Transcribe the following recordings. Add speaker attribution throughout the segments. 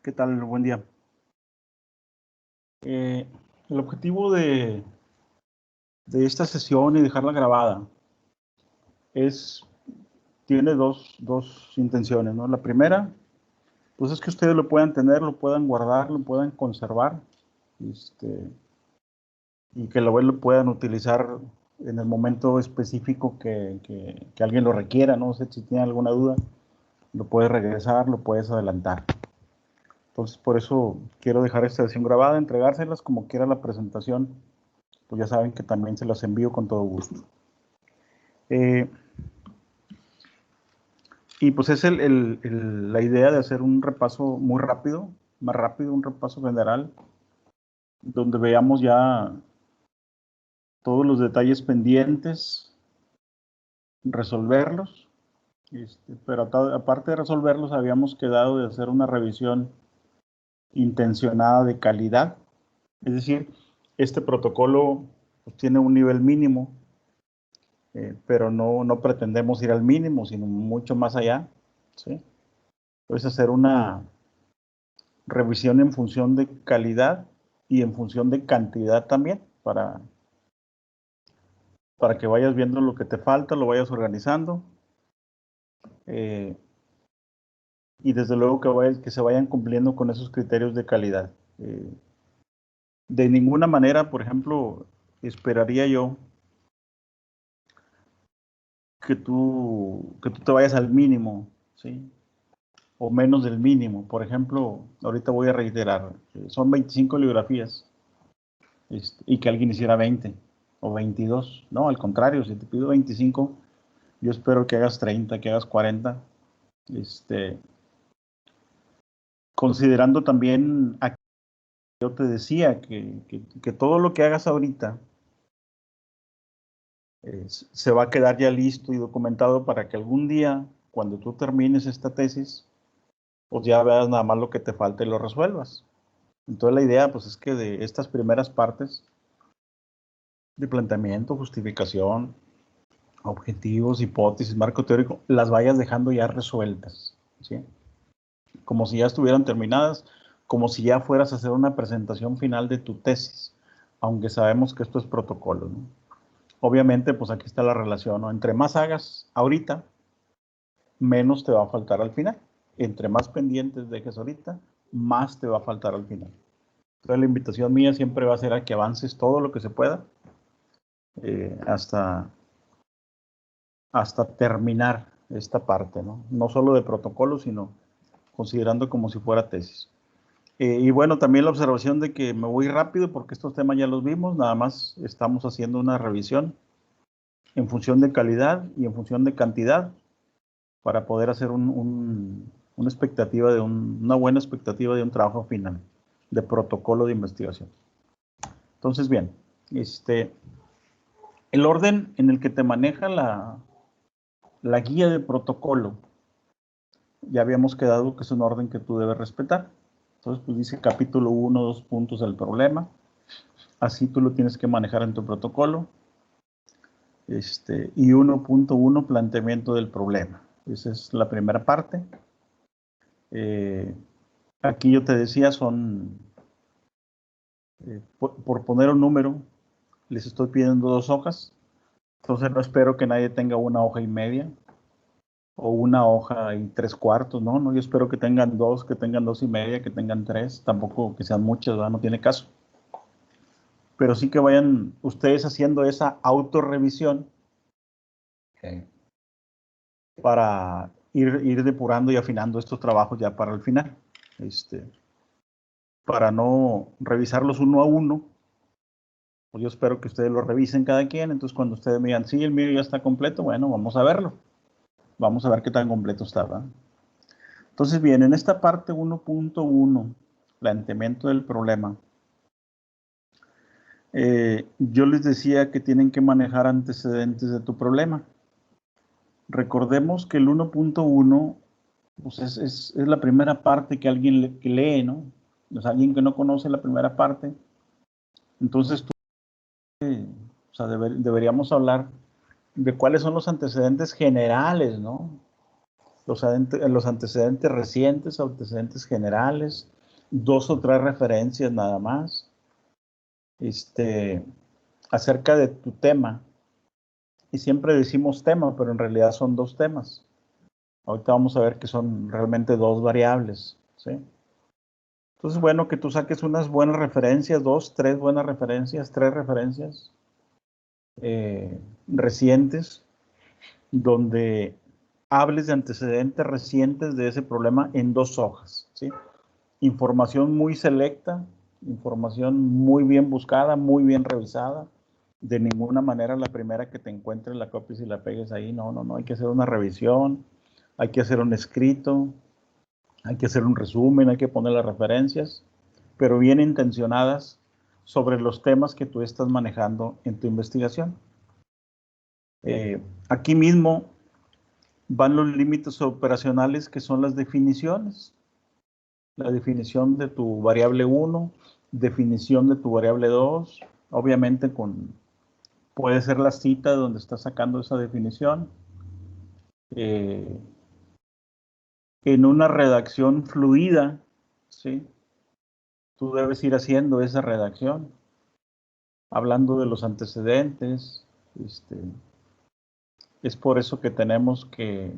Speaker 1: ¿Qué tal? Buen día. El objetivo de esta sesión y dejarla grabada tiene dos intenciones, ¿no? La primera, pues es que ustedes lo puedan tener, lo puedan guardar, lo puedan conservar, y que lo puedan utilizar en el momento específico que alguien lo requiera, ¿no? O sea, si tiene alguna duda, lo puedes regresar, lo puedes adelantar. Entonces, por eso quiero dejar esta sesión grabada, entregárselas como quiera la presentación. Pues ya saben que también se las envío con todo gusto. Y pues es la idea de hacer un repaso muy rápido, más rápido, un repaso general, donde veamos ya todos los detalles pendientes, resolverlos, pero aparte de resolverlos, habíamos quedado de hacer una revisión intencionada de calidad, es decir, este protocolo pues, tiene un nivel mínimo, pero no pretendemos ir al mínimo, sino mucho más allá, ¿sí? Puedes hacer una revisión en función de calidad y en función de cantidad también, para que vayas viendo lo que te falta, lo vayas organizando, y desde luego que se vayan cumpliendo con esos criterios de calidad. De ninguna manera, por ejemplo, esperaría yo que tú te vayas al mínimo, ¿sí? O menos del mínimo. Por ejemplo, ahorita voy a reiterar, son 25 bibliografías, y que alguien hiciera 20 o 22. No, al contrario, si te pido 25, yo espero que hagas 30, que hagas 40. Considerando también, aquí yo te decía que todo lo que hagas ahorita se va a quedar ya listo y documentado para que algún día, cuando tú termines esta tesis, pues ya veas nada más lo que te falta y lo resuelvas. Entonces la idea pues es que de estas primeras partes de planteamiento, justificación, objetivos, hipótesis, marco teórico, las vayas dejando ya resueltas, ¿sí? Como si ya estuvieran terminadas, como si ya fueras a hacer una presentación final de tu tesis, aunque sabemos que esto es protocolo, ¿no? Obviamente, pues aquí está la relación, ¿no? Entre más hagas ahorita, menos te va a faltar al final. Entre más pendientes dejes ahorita, más te va a faltar al final. Entonces la invitación mía siempre va a ser a que avances todo lo que se pueda, hasta terminar esta parte, ¿no? No solo de protocolo, sino considerando como si fuera tesis. Y bueno, también la observación de que me voy rápido porque estos temas ya los vimos, nada más estamos haciendo una revisión en función de calidad y en función de cantidad para poder hacer una expectativa una buena expectativa de un trabajo final de protocolo de investigación. Entonces, bien, el orden en el que te maneja la guía de protocolo, ya habíamos quedado que es un orden que tú debes respetar. Entonces, pues dice capítulo 1, 2 puntos del problema. Así tú lo tienes que manejar en tu protocolo. Y 1.1, planteamiento del problema. Esa es la primera parte. Aquí yo te decía, por poner un número, les estoy pidiendo 2 hojas. Entonces no espero que nadie tenga una hoja y media o una hoja y 3/4, ¿no? No, yo espero que tengan 2, que tengan 2 y media, que tengan 3, tampoco que sean muchas, ¿verdad? No tiene caso. Pero sí que vayan ustedes haciendo esa autorrevisión, para ir depurando y afinando estos trabajos ya para el final. Para no revisarlos uno a uno, pues yo espero que ustedes lo revisen cada quien. Entonces cuando ustedes me digan, sí, el mío ya está completo, bueno, vamos a verlo. Vamos a ver qué tan completo está, ¿verdad? Entonces, bien, en esta parte 1.1, planteamiento del problema, yo les decía que tienen que manejar antecedentes de tu problema. Recordemos que el 1.1 pues es la primera parte que alguien que lee, ¿no? O sea, alguien que no conoce la primera parte. Entonces, o sea, deberíamos hablar de cuáles son los antecedentes generales, ¿no? los antecedentes recientes, antecedentes generales, 2 o 3 referencias nada más, acerca de tu tema. Y siempre decimos tema, pero en realidad son 2 temas. Ahorita vamos a ver que son realmente 2 variables, ¿sí? Entonces, bueno, que tú saques unas buenas referencias, 2, 3 buenas referencias, 3 referencias recientes, donde hables de antecedentes recientes de ese problema en 2 hojas, ¿sí? Información muy selecta, información muy bien buscada, muy bien revisada. De ninguna manera la primera que te encuentres la copies y la pegues ahí. No, no, no. Hay que hacer una revisión, hay que hacer un escrito, hay que hacer un resumen, hay que poner las referencias, pero bien intencionadas sobre los temas que tú estás manejando en tu investigación. Aquí mismo van los límites operacionales, que son las definiciones. La definición de tu variable 1, definición de tu variable 2, obviamente puede ser la cita donde estás sacando esa definición. En una redacción fluida, ¿sí? Tú debes ir haciendo esa redacción, hablando de los antecedentes. Es por eso que tenemos que,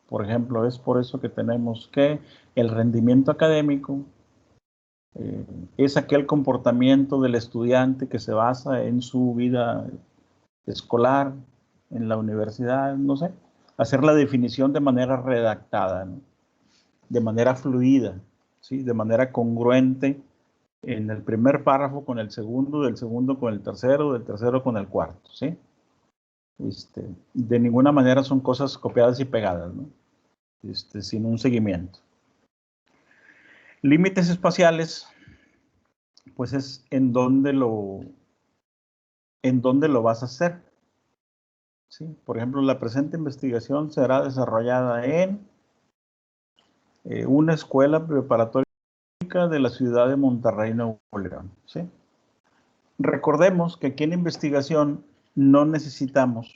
Speaker 1: por ejemplo, es por eso que tenemos que el rendimiento académico es aquel comportamiento del estudiante que se basa en su vida escolar, en la universidad, no sé, hacer la definición de manera redactada, ¿no? De manera fluida, ¿sí? De manera congruente en el primer párrafo con el segundo, del segundo con el tercero, del tercero con el cuarto, ¿sí? De ninguna manera son cosas copiadas y pegadas, ¿no? Sin un seguimiento. Límites espaciales, pues es en dónde lo vas a hacer, ¿sí? Por ejemplo, la presente investigación será desarrollada en una escuela preparatoria de la ciudad de Monterrey, Nuevo León, ¿sí? Recordemos que aquí en investigación no necesitamos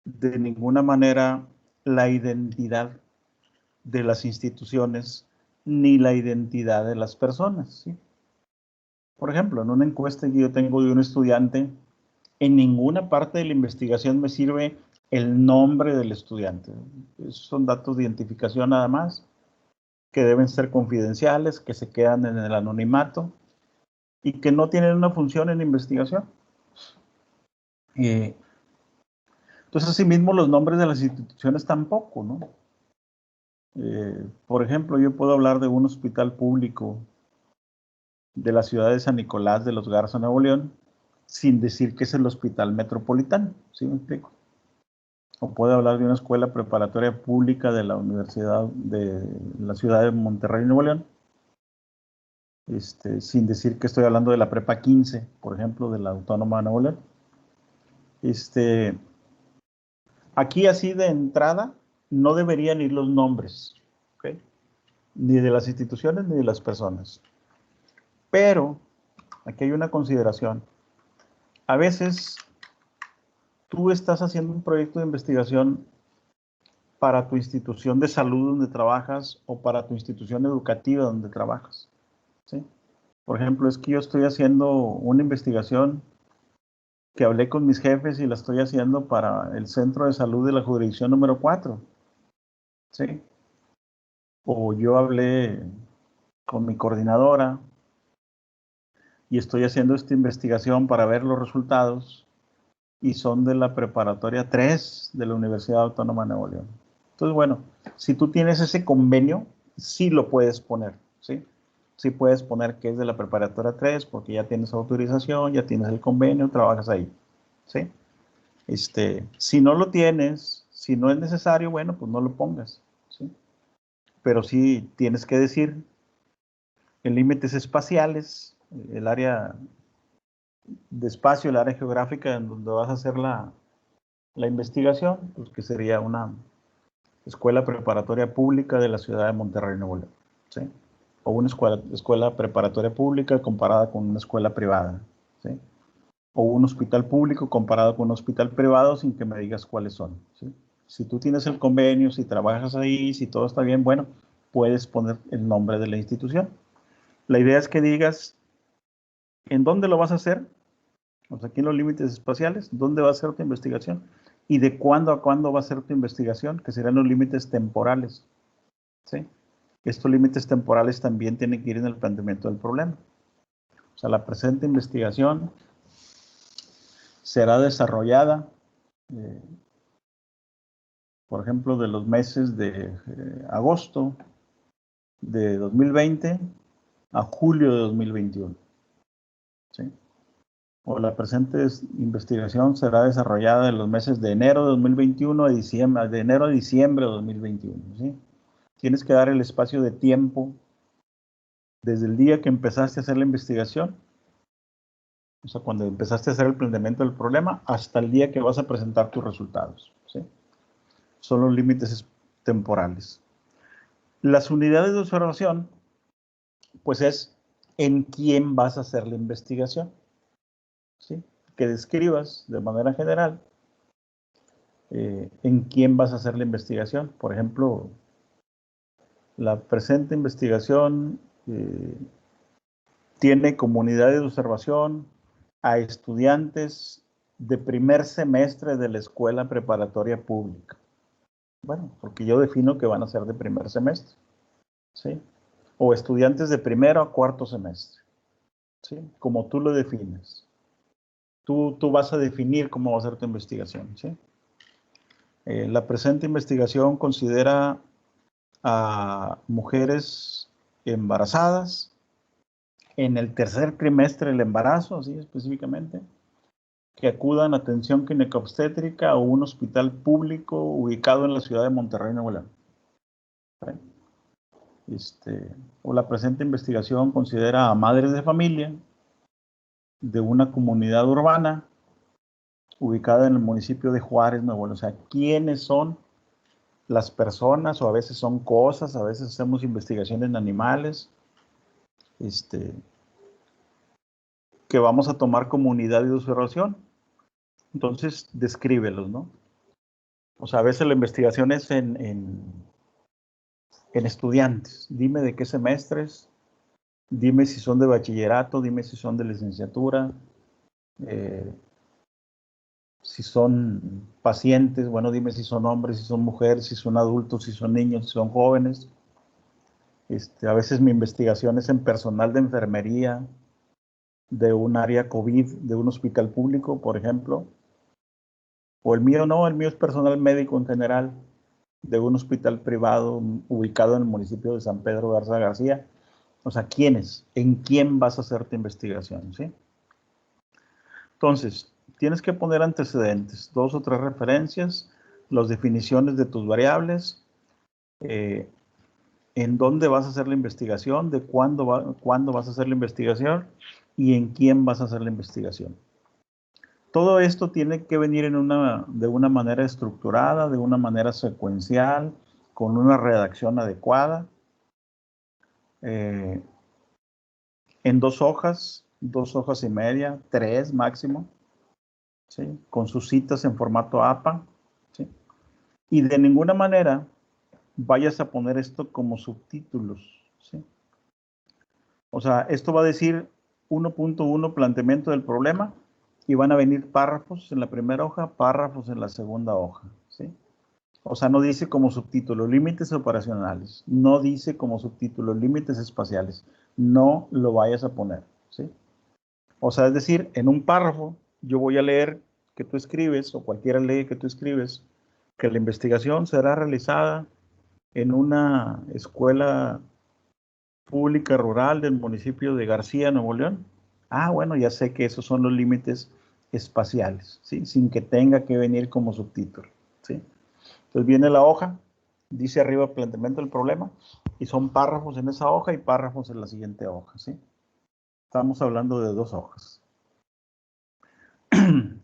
Speaker 1: de ninguna manera la identidad de las instituciones ni la identidad de las personas, ¿sí? Por ejemplo, en una encuesta que yo tengo de un estudiante, en ninguna parte de la investigación me sirve el nombre del estudiante. Esos son datos de identificación nada más, que deben ser confidenciales, que se quedan en el anonimato y que no tienen una función en la investigación. Entonces, asimismo, los nombres de las instituciones tampoco, ¿no? Por ejemplo, yo puedo hablar de un hospital público de la ciudad de San Nicolás de los Garza, Nuevo León, sin decir que es el hospital metropolitano, ¿sí me explico? O puedo hablar de una escuela preparatoria pública de la Universidad de la ciudad de Monterrey, Nuevo León, sin decir que estoy hablando de la Prepa 15, por ejemplo, de la Autónoma de Nuevo León. Aquí así de entrada no deberían ir los nombres, ¿ok? Ni de las instituciones ni de las personas. Pero aquí hay una consideración. A veces tú estás haciendo un proyecto de investigación para tu institución de salud donde trabajas o para tu institución educativa donde trabajas, ¿sí? Por ejemplo, es que yo estoy haciendo una investigación que hablé con mis jefes y la estoy haciendo para el centro de salud de la jurisdicción número 4, ¿sí? O yo hablé con mi coordinadora y estoy haciendo esta investigación para ver los resultados y son de la preparatoria 3 de la Universidad Autónoma de Nuevo León. Entonces, bueno, si tú tienes ese convenio, sí lo puedes poner, ¿sí? Sí puedes poner que es de la preparatoria 3 porque ya tienes autorización, ya tienes el convenio, trabajas ahí, ¿sí? Si no lo tienes, si no es necesario, bueno, pues no lo pongas, ¿sí? Pero sí tienes que decir en límites espaciales, el área de espacio, el área geográfica en donde vas a hacer la investigación, pues que sería una escuela preparatoria pública de la ciudad de Monterrey, Nuevo León, ¿sí? O una escuela preparatoria pública comparada con una escuela privada, ¿sí? O un hospital público comparado con un hospital privado sin que me digas cuáles son, ¿sí? Si tú tienes el convenio, si trabajas ahí, si todo está bien, bueno, puedes poner el nombre de la institución. La idea es que digas en dónde lo vas a hacer, o sea, aquí en los límites espaciales, dónde va a ser tu investigación y de cuándo a cuándo va a ser tu investigación, que serán los límites temporales. ¿Sí? Estos límites temporales también tienen que ir en el planteamiento del problema. O sea, la presente investigación será desarrollada, por ejemplo, de los meses de agosto de 2020 a julio de 2021. ¿Sí? O la presente investigación será desarrollada en los meses de enero de 2021 a diciembre, de enero a diciembre de 2021. ¿Sí? Tienes que dar el espacio de tiempo desde el día que empezaste a hacer la investigación, o sea, cuando empezaste a hacer el planteamiento del problema, hasta el día que vas a presentar tus resultados. ¿Sí? Son los límites temporales. Las unidades de observación, pues es en quién vas a hacer la investigación. ¿Sí? Que describas de manera general en quién vas a hacer la investigación. Por ejemplo, la presente investigación tiene como unidades de observación a estudiantes de primer semestre de la escuela preparatoria pública. Bueno, porque yo defino que van a ser de primer semestre, ¿sí? O estudiantes de primero a cuarto semestre, ¿sí? Como tú lo defines. Tú vas a definir cómo va a ser tu investigación, ¿sí? La presente investigación considera a mujeres embarazadas en el tercer trimestre del embarazo, así específicamente, que acudan a atención ginecobstétrica o un hospital público ubicado en la ciudad de Monterrey, Nuevo León. O la presente investigación considera a madres de familia de una comunidad urbana ubicada en el municipio de Juárez, Nuevo León. O sea, ¿quiénes son las personas? O a veces son cosas, a veces hacemos investigaciones en animales, que vamos a tomar como unidad de observación. Entonces, descríbelos, ¿no? O sea, a veces la investigación es en estudiantes. Dime de qué semestres, dime si son de bachillerato, dime si son de licenciatura, si son pacientes, bueno, dime si son hombres, si son mujeres, si son adultos, si son niños, si son jóvenes. A veces mi investigación es en personal de enfermería, de un área COVID, de un hospital público, por ejemplo. O el mío no, el mío es personal médico en general, de un hospital privado ubicado en el municipio de San Pedro Garza García. O sea, ¿quiénes? ¿En quién vas a hacer tu investigación? ¿Sí? Entonces, tienes que poner antecedentes, 2 o 3 referencias, las definiciones de tus variables, en dónde vas a hacer la investigación, de cuándo vas a hacer la investigación y en quién vas a hacer la investigación. Todo esto tiene que venir de una manera estructurada, de una manera secuencial, con una redacción adecuada, en 2 hojas, 2 hojas y media, 3 máximo, ¿sí? Con sus citas en formato APA, ¿sí? Y de ninguna manera vayas a poner esto como subtítulos, ¿sí? O sea, esto va a decir 1.1 planteamiento del problema y van a venir párrafos en la primera hoja, párrafos en la segunda hoja, ¿sí? O sea, no dice como subtítulo límites operacionales, no dice como subtítulo límites espaciales, no lo vayas a poner, ¿sí? O sea, es decir, en un párrafo yo voy a leer que tú escribes, o cualquiera lee que tú escribes, que la investigación será realizada en una escuela pública rural del municipio de García, Nuevo León. Ah, bueno, ya sé que esos son los límites espaciales, ¿sí? Sin que tenga que venir como subtítulo, ¿sí? Entonces viene la hoja, dice arriba planteamiento del problema, y son párrafos en esa hoja y párrafos en la siguiente hoja, ¿sí? Estamos hablando de 2 hojas.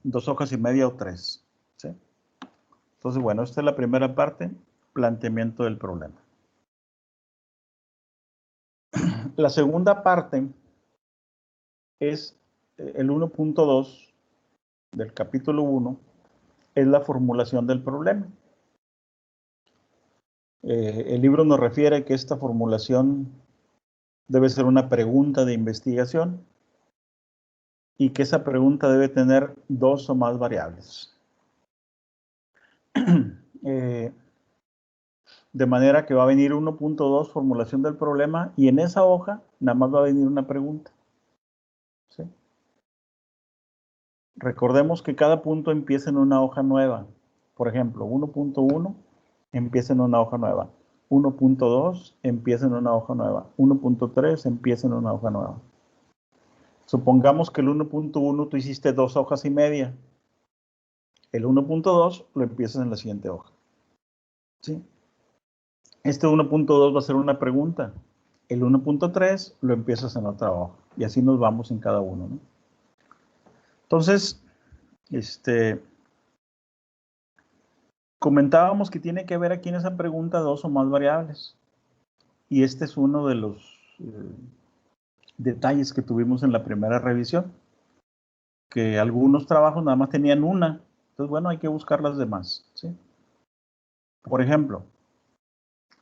Speaker 1: 2 hojas y media o 3, ¿sí? Entonces, bueno, esta es la primera parte, planteamiento del problema. La segunda parte es el 1.2 del capítulo 1, es la formulación del problema. El libro nos refiere que esta formulación debe ser una pregunta de investigación y que esa pregunta debe tener 2 o más variables. De manera que va a venir 1.2 formulación del problema y en esa hoja nada más va a venir una pregunta. ¿Sí? Recordemos que cada punto empieza en una hoja nueva. Por ejemplo, 1.1 empieza en una hoja nueva. 1.2 empieza en una hoja nueva. 1.3 empieza en una hoja nueva. Supongamos que el 1.1 tú hiciste 2 hojas y media. El 1.2 lo empiezas en la siguiente hoja. ¿Sí? Este 1.2 va a ser una pregunta. El 1.3 lo empiezas en otra hoja. Y así nos vamos en cada uno, ¿no? Entonces, comentábamos que tiene que haber aquí en esa pregunta 2 o más variables. Y este es uno de los detalles que tuvimos en la primera revisión. Que algunos trabajos nada más tenían una. Entonces, bueno, hay que buscar las demás, ¿sí? Por ejemplo,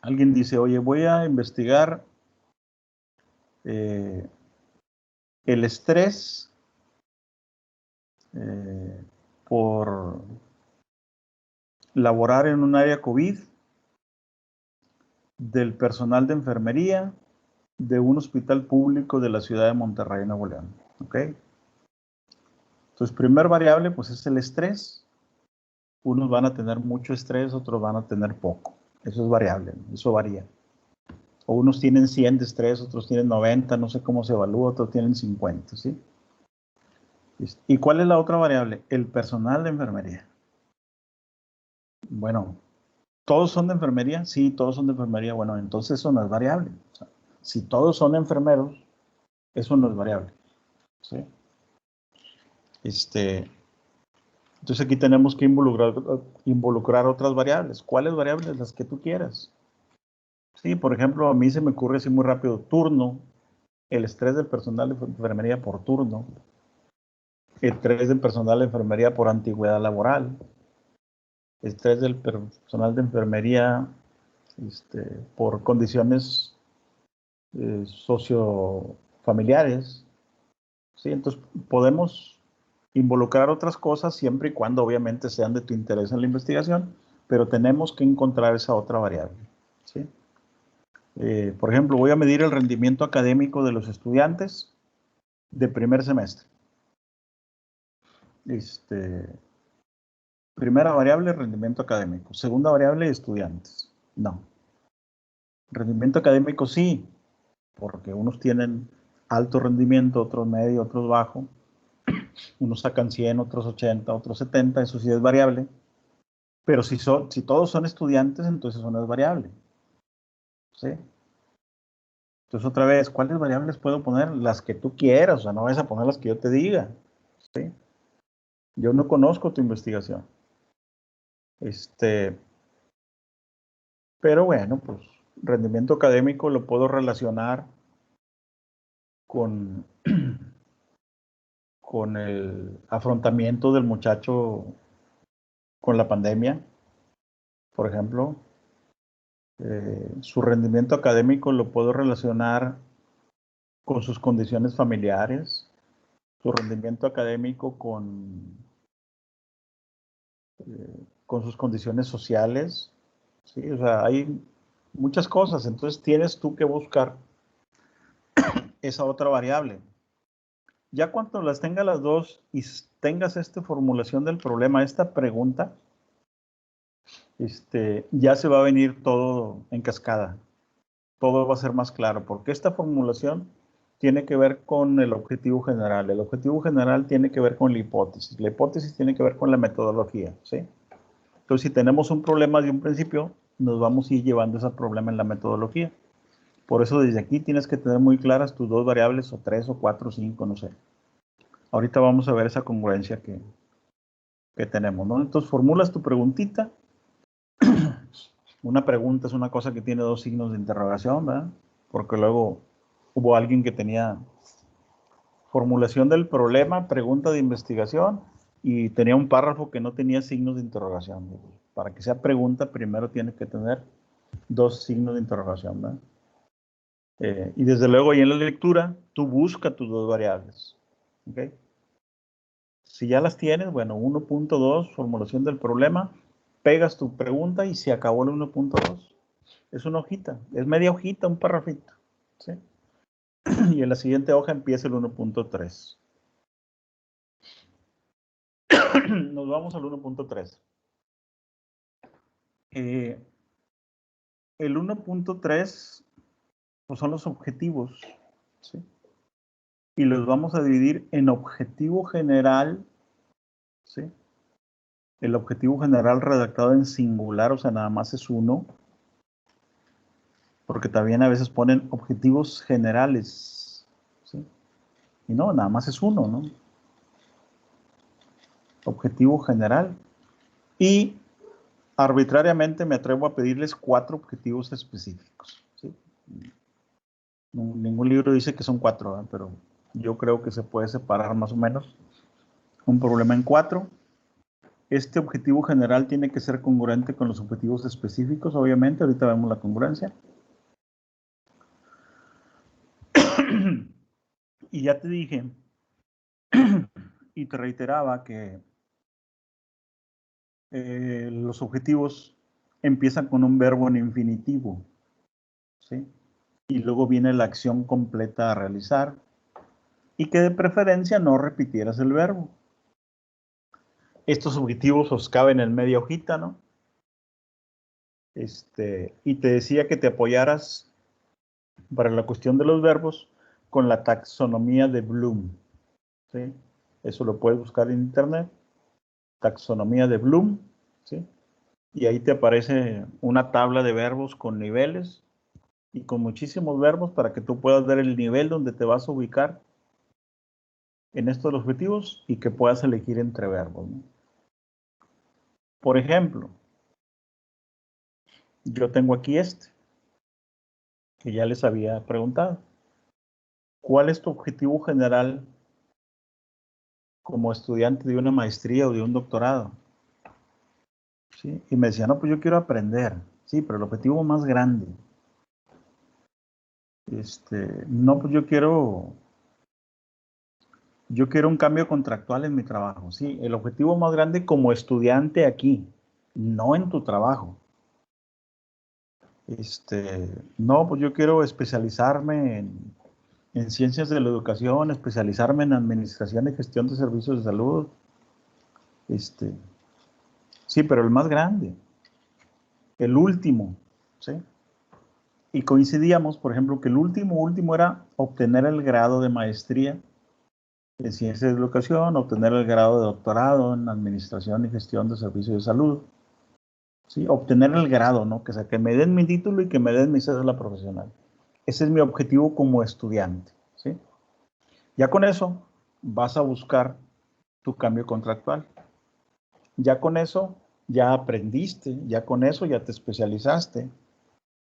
Speaker 1: alguien dice, oye, voy a investigar el estrés por laborar en un área COVID del personal de enfermería de un hospital público de la ciudad de Monterrey, Nuevo León. ¿Ok? Entonces, primer variable, pues es el estrés. Unos van a tener mucho estrés, otros van a tener poco. Eso es variable, ¿no? Eso varía. O unos tienen 100 de estrés, otros tienen 90, no sé cómo se evalúa, otros tienen 50, ¿sí? ¿Y cuál es la otra variable? El personal de enfermería. Bueno, ¿todos son de enfermería? Sí, todos son de enfermería. Bueno, entonces eso no es variable. O sea, si todos son enfermeros, eso no es variable. ¿Sí? Entonces aquí tenemos que involucrar otras variables. ¿Cuáles variables? Las que tú quieras. Sí, por ejemplo, a mí se me ocurre así muy rápido, turno, el estrés del personal de enfermería por turno, el estrés del personal de enfermería por antigüedad laboral, el estrés del personal de enfermería por condiciones sociofamiliares. ¿Sí? Entonces podemos involucrar otras cosas siempre y cuando obviamente sean de tu interés en la investigación, pero tenemos que encontrar esa otra variable. ¿Sí? Por ejemplo, voy a medir el rendimiento académico de los estudiantes de primer semestre. Primera variable, rendimiento académico. Segunda variable, estudiantes. No. Rendimiento académico sí, porque unos tienen alto rendimiento, otros medio, otros bajo. Unos sacan 100, otros 80, otros 70, eso sí es variable. Pero si todos son estudiantes, entonces eso no es variable. ¿Sí? Entonces otra vez, ¿cuáles variables puedo poner? Las que tú quieras, o sea, no vas a poner las que yo te diga. ¿Sí? Yo no conozco tu investigación. Pero bueno, pues rendimiento académico lo puedo relacionar con, con el afrontamiento del muchacho con la pandemia, por ejemplo. Su rendimiento académico lo puedo relacionar con sus condiciones familiares, su rendimiento académico con sus condiciones sociales, ¿sí? O sea, hay muchas cosas, entonces tienes tú que buscar esa otra variable. Ya cuando las tengas las dos y tengas esta formulación del problema, esta pregunta, ya se va a venir todo en cascada. Todo va a ser más claro, porque esta formulación tiene que ver con el objetivo general. El objetivo general tiene que ver con la hipótesis. La hipótesis tiene que ver con la metodología, ¿sí? Entonces, si tenemos un problema de un principio, nos vamos a ir llevando ese problema en la metodología. Por eso, desde aquí tienes que tener muy claras tus dos variables, o 3, o 4, o 5, no sé. Ahorita vamos a ver esa congruencia que tenemos, ¿no? Entonces, formulas tu preguntita. Una pregunta es una cosa que tiene 2 signos de interrogación, ¿verdad? Porque luego hubo alguien que tenía formulación del problema, pregunta de investigación, y tenía un párrafo que no tenía signos de interrogación. Para que sea pregunta, primero tiene que tener dos signos de interrogación, ¿verdad? Y desde luego ahí en la lectura, tú busca tus dos variables. ¿Ok? Si ya las tienes, bueno, 1.2, formulación del problema, pegas tu pregunta y se acabó el 1.2. Es una hojita, es media hojita, un parrafito. ¿Sí? Y en la siguiente hoja empieza el 1.3. Nos vamos al 1.3. El 1.3 pues son los objetivos, ¿sí? Y los vamos a dividir en objetivo general, ¿sí? El objetivo general redactado en singular, o sea, nada más es uno, porque también a veces ponen objetivos generales, ¿sí? Y no, nada más es uno, ¿no? Objetivo general. Y arbitrariamente me atrevo a pedirles 4 objetivos específicos, ¿sí? Ningún libro dice que son 4, ¿verdad? Pero yo creo que se puede separar más o menos un problema en 4. Este objetivo general tiene que ser congruente con los objetivos específicos, obviamente. Ahorita vemos la congruencia. Y ya te dije, y te reiteraba que los objetivos empiezan con un verbo en infinitivo, ¿sí? Y luego viene la acción completa a realizar, y que de preferencia no repitieras el verbo. Estos objetivos os caben en media hojita, ¿no? Y te decía que te apoyaras para la cuestión de los verbos con la taxonomía de Bloom, ¿sí? Eso lo puedes buscar en internet, taxonomía de Bloom, ¿sí? Y ahí te aparece una tabla de verbos con niveles y con muchísimos verbos para que tú puedas ver el nivel donde te vas a ubicar en estos objetivos y que puedas elegir entre verbos, ¿no? Por ejemplo, yo tengo aquí que ya les había preguntado. ¿Cuál es tu objetivo general como estudiante de una maestría o de un doctorado? ¿Sí? Y me decía, no, pues yo quiero aprender. Sí, pero el objetivo más grande. No, pues yo quiero un cambio contractual en mi trabajo. Sí, el objetivo más grande como estudiante aquí, no en tu trabajo. No, pues yo quiero especializarme en ciencias de la educación, especializarme en administración y gestión de servicios de salud. Sí, pero el más grande, el último, ¿sí? Y coincidíamos, por ejemplo, que el último era obtener el grado de maestría en ciencias de educación, obtener el grado de doctorado en administración y gestión de servicios de salud, ¿sí? Obtener el grado, ¿no? Que me den mi título y que me den mi cédula profesional. Ese es mi objetivo como estudiante, ¿sí? Ya con eso vas a buscar tu cambio contractual. Ya con eso ya aprendiste, ya con eso ya te especializaste,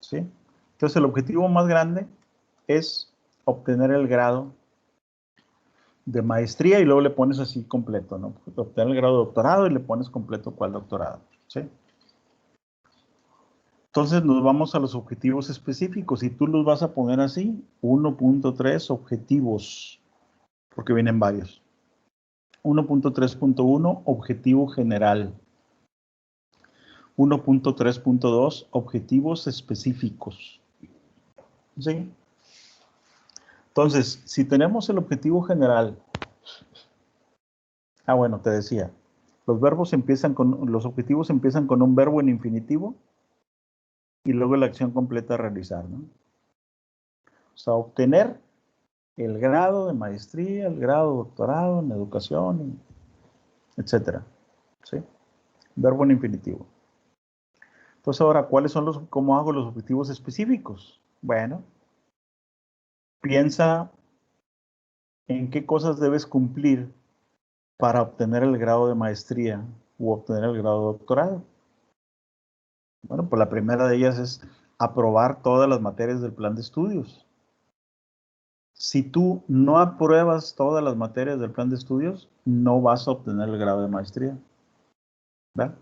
Speaker 1: ¿sí? Entonces el objetivo más grande es obtener el grado de maestría y luego le pones así completo, ¿no? Obtener el grado de doctorado y le pones completo cuál doctorado, ¿sí? Entonces nos vamos a los objetivos específicos y tú los vas a poner así, 1.3 objetivos, porque vienen varios. 1.3.1 objetivo general. 1.3.2 objetivos específicos, ¿sí? Entonces, si tenemos el objetivo general, bueno, te decía, los objetivos empiezan con un verbo en infinitivo y luego la acción completa a realizar, ¿no? O sea, obtener el grado de maestría, el grado de doctorado en educación, etcétera, ¿sí? Verbo en infinitivo. Entonces ahora, ¿cómo hago los objetivos específicos? Bueno, piensa en qué cosas debes cumplir para obtener el grado de maestría u obtener el grado de doctorado. Bueno, pues la primera de ellas es aprobar todas las materias del plan de estudios. Si tú no apruebas todas las materias del plan de estudios, no vas a obtener el grado de maestría, ¿verdad?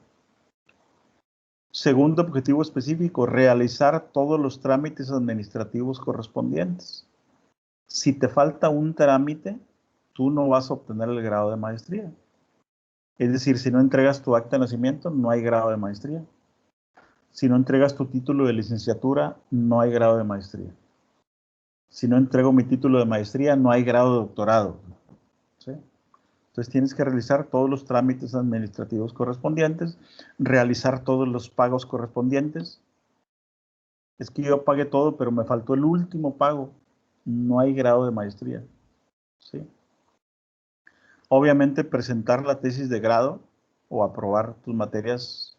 Speaker 1: Segundo objetivo específico, realizar todos los trámites administrativos correspondientes. Si te falta un trámite, tú no vas a obtener el grado de maestría. Es decir, si no entregas tu acta de nacimiento, no hay grado de maestría. Si no entregas tu título de licenciatura, no hay grado de maestría. Si no entrego mi título de maestría, no hay grado de doctorado. ¿Sí? Entonces tienes que realizar todos los trámites administrativos correspondientes, realizar todos los pagos correspondientes. Es que yo pagué todo, pero me faltó el último pago. No hay grado de maestría. ¿Sí? Obviamente presentar la tesis de grado o aprobar tus materias,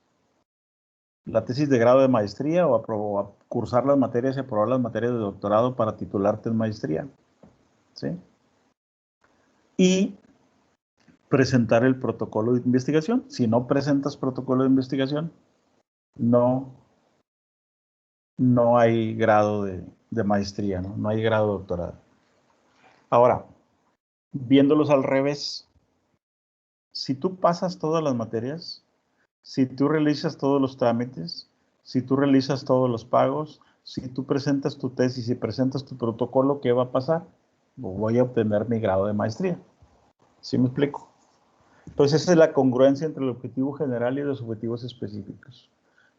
Speaker 1: la tesis de grado de maestría o cursar las materias y aprobar las materias de doctorado para titularte en maestría. ¿Sí? Y presentar el protocolo de investigación. Si no presentas protocolo de investigación, no, no hay grado de maestría, ¿no? No hay grado de doctorado. Ahora, viéndolos al revés, si tú pasas todas las materias, si tú realizas todos los trámites, si tú realizas todos los pagos, si tú presentas tu tesis y presentas tu protocolo, ¿qué va a pasar? Voy a obtener mi grado de maestría. ¿Sí me explico? Entonces, esa es la congruencia entre el objetivo general y los objetivos específicos.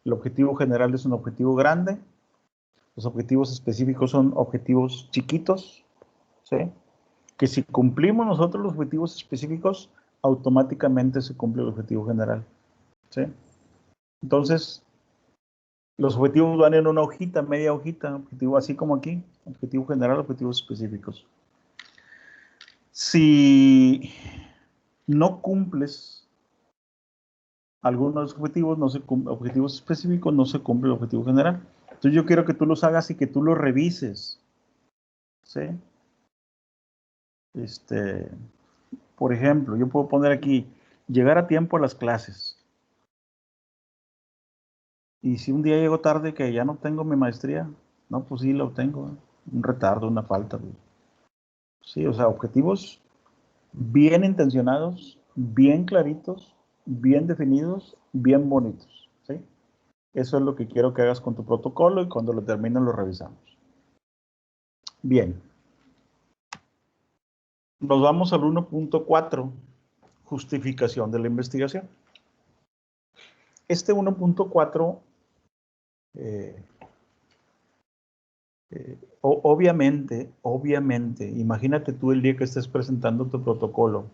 Speaker 1: El objetivo general es un objetivo grande, los objetivos específicos son objetivos chiquitos, ¿sí? Que si cumplimos nosotros los objetivos específicos, automáticamente se cumple el objetivo general, ¿sí? Entonces, los objetivos van en una hojita, media hojita, objetivo así como aquí, objetivo general, objetivos específicos. Si no cumples algunos objetivos, objetivos específicos, no se cumple el objetivo general. Entonces yo quiero que tú los hagas y que tú los revises, ¿sí? Por ejemplo, yo puedo poner aquí, llegar a tiempo a las clases. Y si un día llego tarde que ya no tengo mi maestría, no, pues sí la obtengo, ¿eh? Un retardo, una falta. Sí, o sea, objetivos bien intencionados, bien claritos, bien definidos, bien bonitos, ¿sí? Eso es lo que quiero que hagas con tu protocolo y cuando lo termines lo revisamos. Bien, nos vamos al 1.4, justificación de la investigación. Este 1.4, eh, obviamente, imagínate tú el día que estés presentando tu protocolo.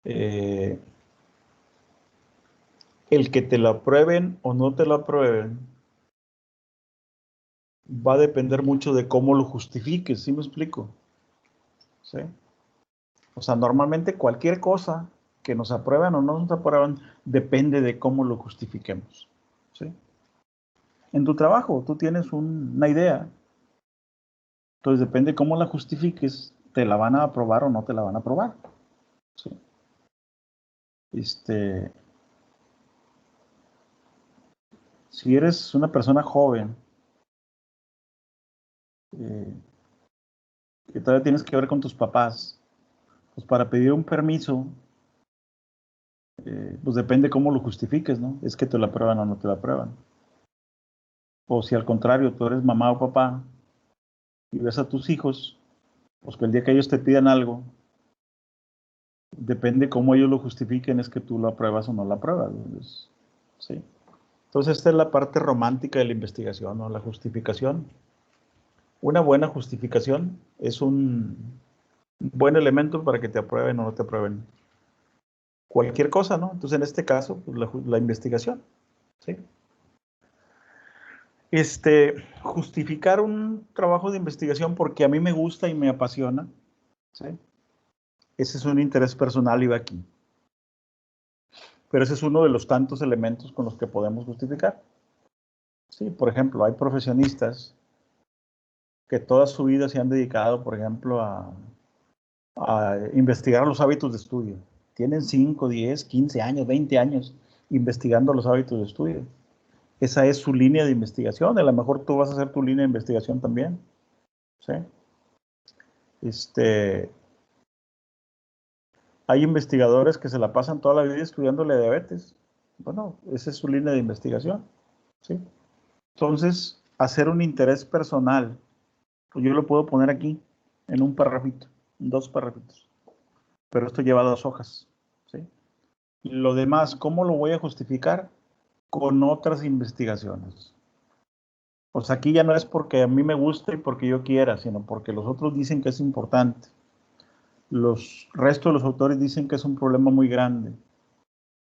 Speaker 1: Eh, el que te lo aprueben o no te lo aprueben va a depender mucho de cómo lo justifiques, ¿sí me explico? ¿Sí? O sea, normalmente cualquier cosa que nos aprueban o no nos aprueban depende de cómo lo justifiquemos, ¿sí? En tu trabajo tú tienes una idea, entonces depende de cómo la justifiques, te la van a aprobar o no te la van a aprobar, ¿sí? Si eres una persona joven, eh, que todavía tienes que ver con tus papás, pues para pedir un permiso, pues depende cómo lo justifiques, ¿no? Es que te lo aprueban o no te lo aprueban. O si al contrario, tú eres mamá o papá y ves a tus hijos, pues que el día que ellos te pidan algo, depende cómo ellos lo justifiquen, es que tú lo apruebas o no lo apruebas. Entonces, ¿sí? Entonces esta es la parte romántica de la investigación, ¿no? La justificación. Una buena justificación es un buen elemento para que te aprueben o no te aprueben cualquier cosa, ¿no? Entonces, en este caso, pues, la investigación, ¿sí? Justificar un trabajo de investigación porque a mí me gusta y me apasiona, ¿sí? Ese es un interés personal y va aquí. Pero ese es uno de los tantos elementos con los que podemos justificar. Sí, por ejemplo, hay profesionistas que toda su vida se han dedicado, por ejemplo, a investigar los hábitos de estudio. Tienen 5, 10, 15 años, 20 años investigando los hábitos de estudio. Esa es su línea de investigación. A lo mejor tú vas a hacer tu línea de investigación también, ¿sí? Hay investigadores que se la pasan toda la vida estudiando la diabetes Bueno, esa es su línea de investigación, ¿sí? Entonces, hacer un interés personal, pues yo lo puedo poner aquí, en un parrafito, en 2 parrafitos, pero esto lleva 2 hojas, ¿sí? Y lo demás, ¿cómo lo voy a justificar? Con otras investigaciones. O sea, aquí ya no es porque a mí me guste y porque yo quiera, sino porque los otros dicen que es importante. Los restos de los autores dicen que es un problema muy grande.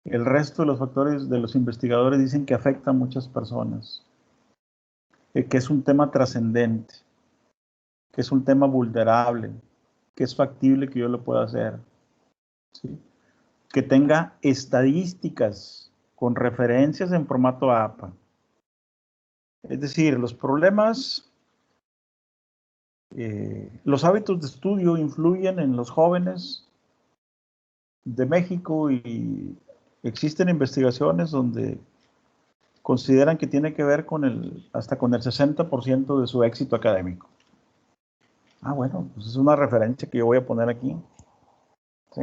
Speaker 1: El resto de los factores de los investigadores dicen que afecta a muchas personas, que es un tema trascendente, que es un tema vulnerable, que es factible que yo lo pueda hacer, ¿sí? Que tenga estadísticas con referencias en formato APA. Es decir, los problemas, los hábitos de estudio influyen en los jóvenes de México y existen investigaciones donde consideran que tiene que ver con hasta con el 60% de su éxito académico. Ah, bueno, pues es una referencia que yo voy a poner aquí, ¿sí?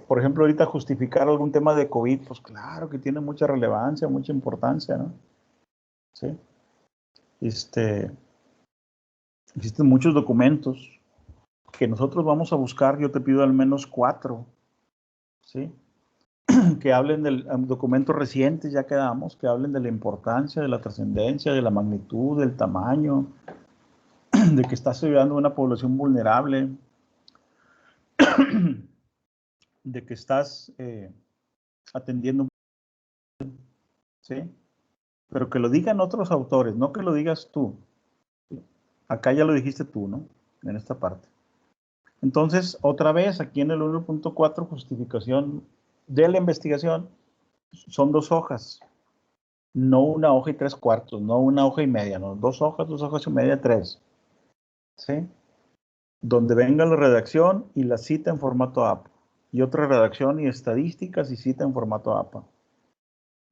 Speaker 1: Por ejemplo, ahorita justificar algún tema de COVID, pues claro que tiene mucha relevancia, mucha importancia, ¿no? ¿Sí? Existen muchos documentos que nosotros vamos a buscar, yo te pido al menos 4, ¿sí? Que hablen del documentos recientes, ya quedamos, que hablen de la importancia, de la trascendencia, de la magnitud, del tamaño, de que estás ayudando a una población vulnerable, de que estás atendiendo, ¿sí? Pero que lo digan otros autores, no que lo digas tú. Acá ya lo dijiste tú, ¿no? En esta parte. Entonces, otra vez, aquí en el 1.4, justificación de la investigación, son 2 hojas, no una hoja y 3/4, no una hoja y media, no, 2 hojas y media, 3, ¿sí? Donde venga la redacción y la cita en formato APA, y otra redacción y estadísticas y cita en formato APA,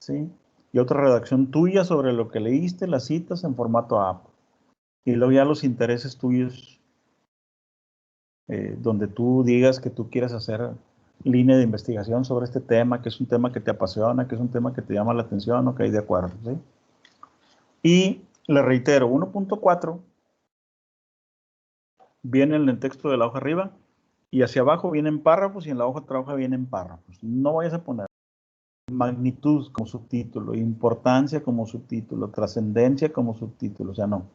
Speaker 1: ¿sí? Y otra redacción tuya sobre lo que leíste, las citas en formato APA, y luego ya los intereses tuyos, donde tú digas que tú quieres hacer línea de investigación sobre este tema, que es un tema que te apasiona, que es un tema que te llama la atención, ok, de acuerdo, ¿sí? Y le reitero, 1.4 viene en el texto de la hoja arriba, y hacia abajo vienen párrafos, y en la hoja de trabajo vienen párrafos. No vayas a poner magnitud como subtítulo, importancia como subtítulo, trascendencia como subtítulo, o sea, no.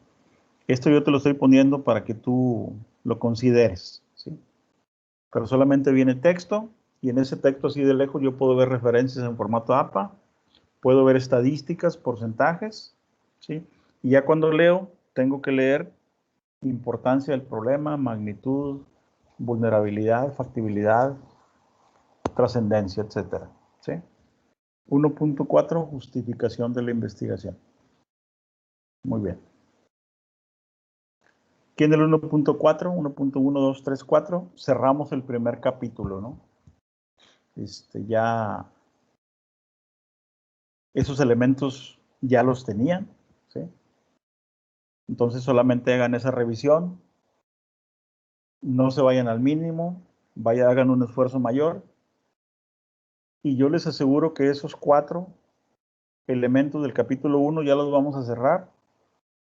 Speaker 1: Esto yo te lo estoy poniendo para que tú lo consideres, ¿sí? Pero solamente viene texto, y en ese texto así de lejos yo puedo ver referencias en formato APA, puedo ver estadísticas, porcentajes, ¿sí? Y ya cuando leo, tengo que leer importancia del problema, magnitud, vulnerabilidad, factibilidad, trascendencia, etcétera, ¿sí? 1.4, justificación de la investigación. Muy bien. Aquí en el 1.4, 1.1, 2, 3, 4, cerramos el primer capítulo, ¿no? Ya esos elementos ya los tenían, ¿sí? Entonces solamente hagan esa revisión, no se vayan al mínimo, hagan un esfuerzo mayor, y yo les aseguro que esos 4 elementos del capítulo 1 ya los vamos a cerrar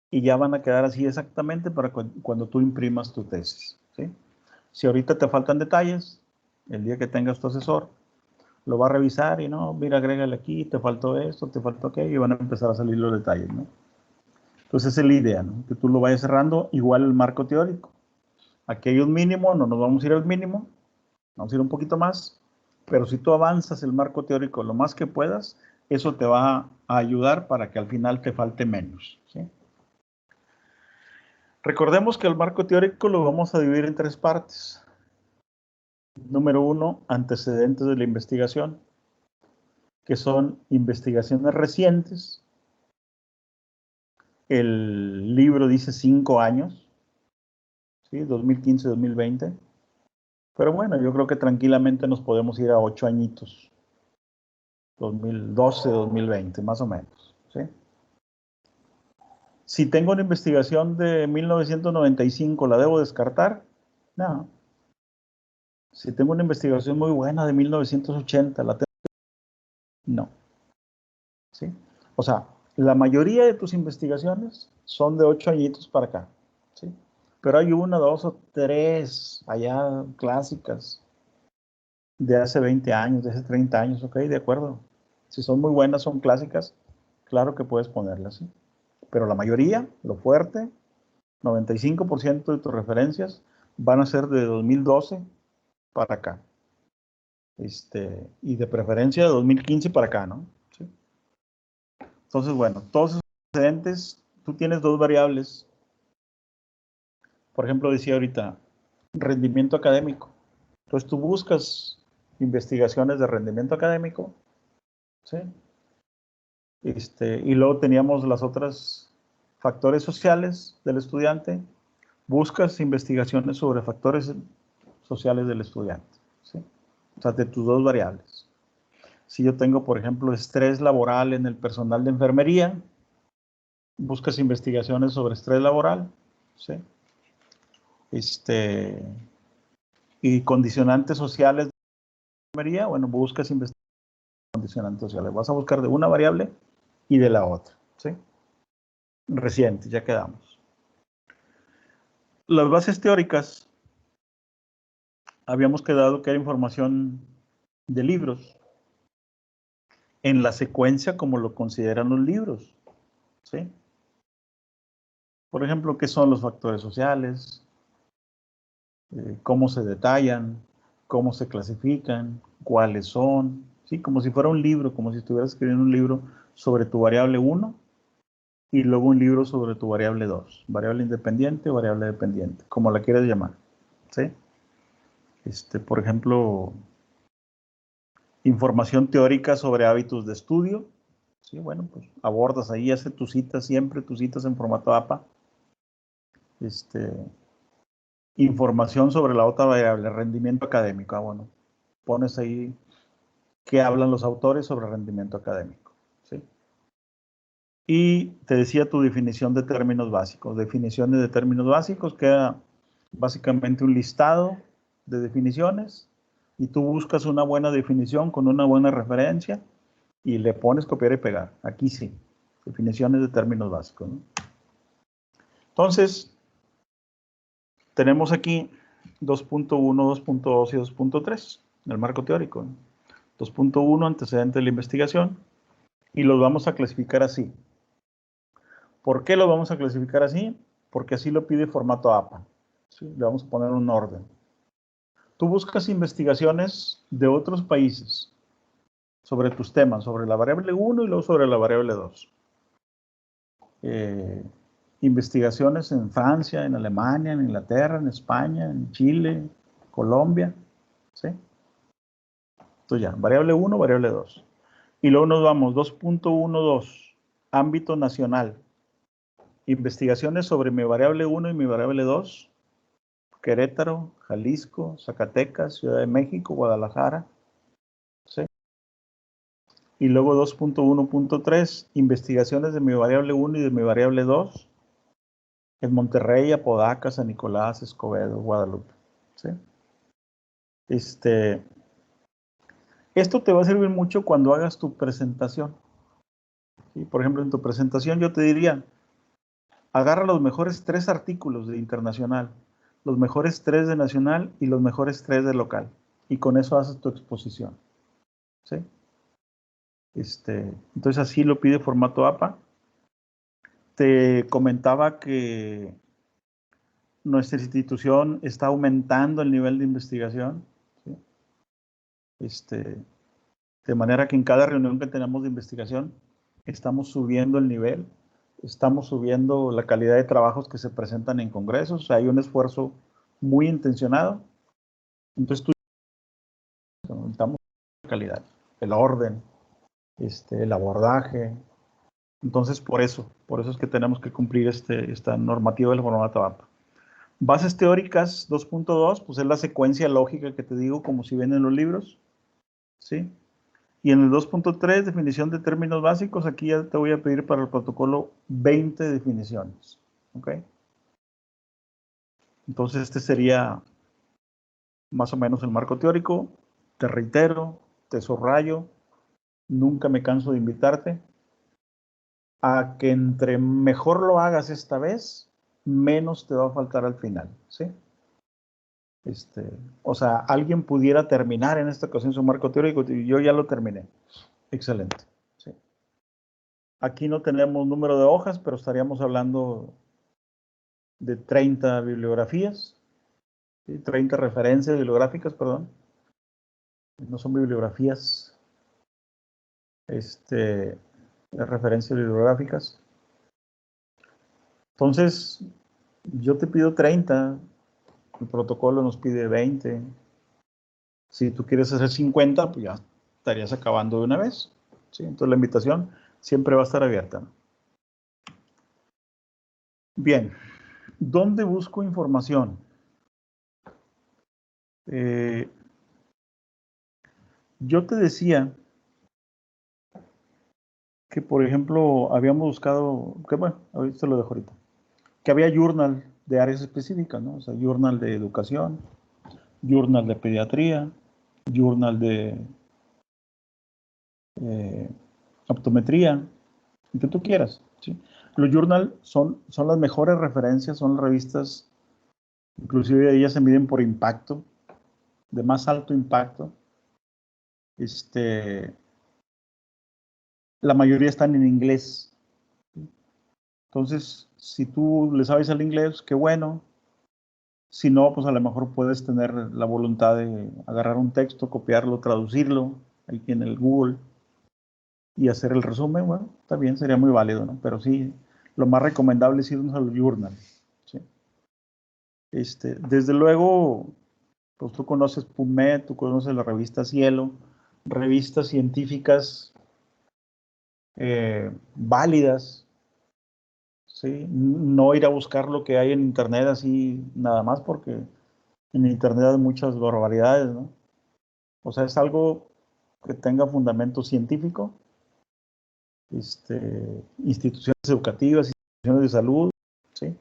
Speaker 1: y ya van a quedar así exactamente para cuando tú imprimas tu tesis, ¿sí? Si ahorita te faltan detalles, el día que tengas tu asesor, lo va a revisar y no, mira, agrégale aquí, te faltó esto, te faltó aquello, y van a empezar a salir los detalles, ¿no? Entonces esa es la idea, ¿no? Que tú lo vayas cerrando, igual el marco teórico. Aquí hay un mínimo, no nos vamos a ir al mínimo, vamos a ir un poquito más, pero si tú avanzas el marco teórico lo más que puedas, eso te va a ayudar para que al final te falte menos, ¿sí? Recordemos que el marco teórico lo vamos a dividir en 3 partes. Número 1, antecedentes de la investigación, que son investigaciones recientes. El libro dice 5 años, ¿sí? 2015-2020. Pero bueno, yo creo que tranquilamente nos podemos ir a 8 añitos. 2012-2020, más o menos, ¿sí? Si tengo una investigación de 1995, ¿la debo descartar? No. Si tengo una investigación muy buena de 1980, ¿la tengo? No. ¿Sí? O sea, la mayoría de tus investigaciones son de 8 añitos para acá. ¿Sí? Pero hay una, dos o tres allá clásicas de hace 20 años, de hace 30 años, ok, de acuerdo. Si son muy buenas, son clásicas, claro que puedes ponerlas, ¿sí? Pero la mayoría, lo fuerte, 95% de tus referencias van a ser de 2012 para acá. Y de preferencia de 2015 para acá, ¿no? ¿Sí? Entonces, bueno, todos esos antecedentes, tú tienes dos variables. Por ejemplo, decía ahorita, rendimiento académico. Entonces tú buscas investigaciones de rendimiento académico, ¿sí? Y luego teníamos las otras factores sociales del estudiante. Buscas investigaciones sobre factores sociales del estudiante, ¿sí? O sea, de tus dos variables. Si yo tengo, por ejemplo, estrés laboral en el personal de enfermería, buscas investigaciones sobre estrés laboral, ¿sí? Y condicionantes sociales de enfermería, bueno, buscas investigaciones de condicionantes sociales. Vas a buscar de una variable y de la otra, ¿sí? Reciente, ya quedamos. Las bases teóricas, habíamos quedado que era información de libros, en la secuencia como lo consideran los libros, ¿sí? Por ejemplo, ¿qué son los factores sociales? ¿Cómo se detallan? ¿Cómo se clasifican? ¿Cuáles son? ¿Sí? Como si fuera un libro, como si estuvieras escribiendo un libro sobre tu variable 1 y luego un libro sobre tu variable 2. Variable independiente o variable dependiente, como la quieras llamar, ¿sí? Por ejemplo, información teórica sobre hábitos de estudio. Sí, bueno, pues abordas ahí, hace tus citas siempre, tus citas en formato APA. Información sobre la otra variable, rendimiento académico. Bueno, pones ahí qué hablan los autores sobre rendimiento académico. ¿Sí? Y te decía tu definición de términos básicos. Definiciones de términos básicos, queda básicamente un listado de definiciones y tú buscas una buena definición con una buena referencia y le pones copiar y pegar. Aquí sí, definiciones de términos básicos, ¿no? Entonces, tenemos aquí 2.1, 2.2 y 2.3 en el marco teórico, ¿no? 2.1, antecedente de la investigación, y los vamos a clasificar así. ¿Por qué los vamos a clasificar así? Porque así lo pide formato APA. ¿Sí? Le vamos a poner un orden. Tú buscas investigaciones de otros países sobre tus temas, sobre la variable 1 y luego sobre la variable 2. Investigaciones en Francia, en Alemania, en Inglaterra, en España, en Chile, Colombia, ¿sí? Entonces ya, variable 1, variable 2. Y luego nos vamos, 2.12, ámbito nacional. Investigaciones sobre mi variable 1 y mi variable 2, Querétaro, Jalisco, Zacatecas, Ciudad de México, Guadalajara, ¿sí? Y luego 2.1.3, investigaciones de mi variable 1 y de mi variable 2, en Monterrey, Apodaca, San Nicolás, Escobedo, Guadalupe, ¿sí? Esto te va a servir mucho cuando hagas tu presentación, ¿sí? Por ejemplo, en tu presentación yo te diría, agarra los mejores 3 artículos de internacional, los mejores 3 de nacional y los mejores 3 de local. Y con eso haces tu exposición, ¿sí? Entonces así lo pide formato APA. Te comentaba que nuestra institución está aumentando el nivel de investigación, ¿sí? De manera que en cada reunión que tenemos de investigación estamos subiendo el nivel, estamos subiendo la calidad de trabajos que se presentan en congresos. O sea, hay un esfuerzo muy intencionado. Entonces, aumentamos la calidad, el orden, el abordaje. Entonces, por eso es que tenemos que cumplir esta normativa del formato APA. Bases teóricas 2.2, pues es la secuencia lógica que te digo, como si ven en los libros, ¿sí? Y en el 2.3, definición de términos básicos, aquí ya te voy a pedir para el protocolo 20 definiciones, ¿ok? Entonces, este sería más o menos el marco teórico. Te reitero, te subrayo, nunca me canso de invitarte a que entre mejor lo hagas esta vez, menos te va a faltar al final, ¿sí? O sea, alguien pudiera terminar en esta ocasión su marco teórico y yo ya lo terminé. Excelente. ¿Sí? Aquí no tenemos número de hojas, pero estaríamos hablando de 30 bibliografías, ¿sí? 30 referencias bibliográficas, perdón. No son bibliografías, referencias bibliográficas. Entonces, yo te pido 30, el protocolo nos pide 20. Si tú quieres hacer 50, pues ya estarías acabando de una vez, ¿sí? Entonces la invitación siempre va a estar abierta. Bien, ¿dónde busco información? Yo te decía que, por ejemplo, habíamos buscado, que bueno, ahorita te lo dejo ahorita, que había journal de áreas específicas, ¿no? O sea, journal de educación, journal de pediatría, journal de optometría, lo que tú quieras, ¿sí? Los journal son las mejores referencias, son las revistas, inclusive ellas se miden por impacto, de más alto impacto. La mayoría están en inglés. Entonces, si tú le sabes el inglés, qué bueno. Si no, pues a lo mejor puedes tener la voluntad de agarrar un texto, copiarlo, traducirlo, ahí en el Google, y hacer el resumen. Bueno, está bien, sería muy válido, ¿no? Pero sí, lo más recomendable es irnos al journal, ¿sí? Desde luego, pues tú conoces PubMed, tú conoces la revista Cielo, revistas científicas válidas, ¿sí? No ir a buscar lo que hay en internet así nada más, porque en internet hay muchas barbaridades, ¿no? O sea, es algo que tenga fundamento científico, instituciones educativas, instituciones de salud, ¿sí?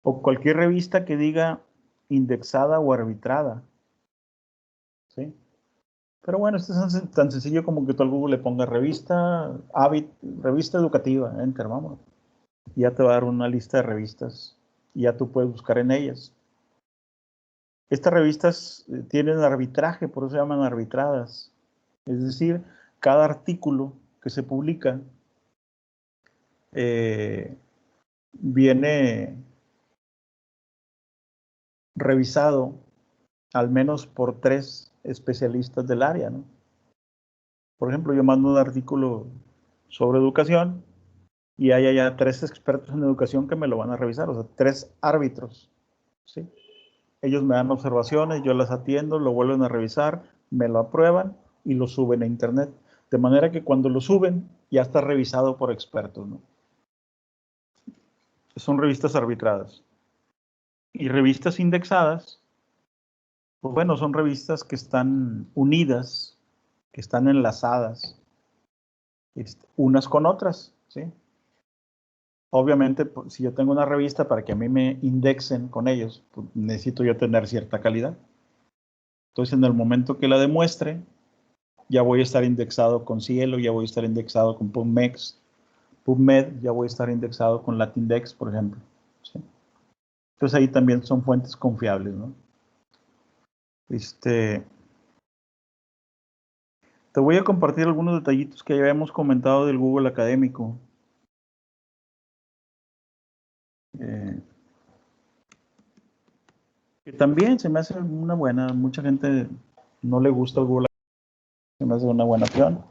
Speaker 1: O cualquier revista que diga indexada o arbitrada, ¿sí? Pero bueno, esto es tan sencillo como que tú al Google le pongas revista educativa, enter, vamos. Y ya te va a dar una lista de revistas y ya tú puedes buscar en ellas. Estas revistas tienen arbitraje, por eso se llaman arbitradas. Es decir, cada artículo que se publica viene revisado al menos por 3 especialistas del área, ¿no? Por ejemplo, yo mando un artículo sobre educación y hay allá 3 expertos en educación que me lo van a revisar, o sea, 3 árbitros, ¿sí? Ellos me dan observaciones, yo las atiendo, lo vuelven a revisar, me lo aprueban y lo suben a internet. De manera que cuando lo suben, ya está revisado por expertos, ¿no? Son revistas arbitradas. Y revistas indexadas, pues bueno, son revistas que están unidas, que están enlazadas, unas con otras, ¿sí? Obviamente, pues, si yo tengo una revista para que a mí me indexen con ellos, pues, necesito yo tener cierta calidad. Entonces, en el momento que la demuestre, ya voy a estar indexado con Cielo, ya voy a estar indexado con PubMed, ya voy a estar indexado con Latindex, por ejemplo, ¿sí? Entonces, ahí también son fuentes confiables, ¿no? Te voy a compartir algunos detallitos que ya habíamos comentado del Google Académico. Que también se me hace una buena, mucha gente no le gusta el Google Académico, se me hace una buena opción.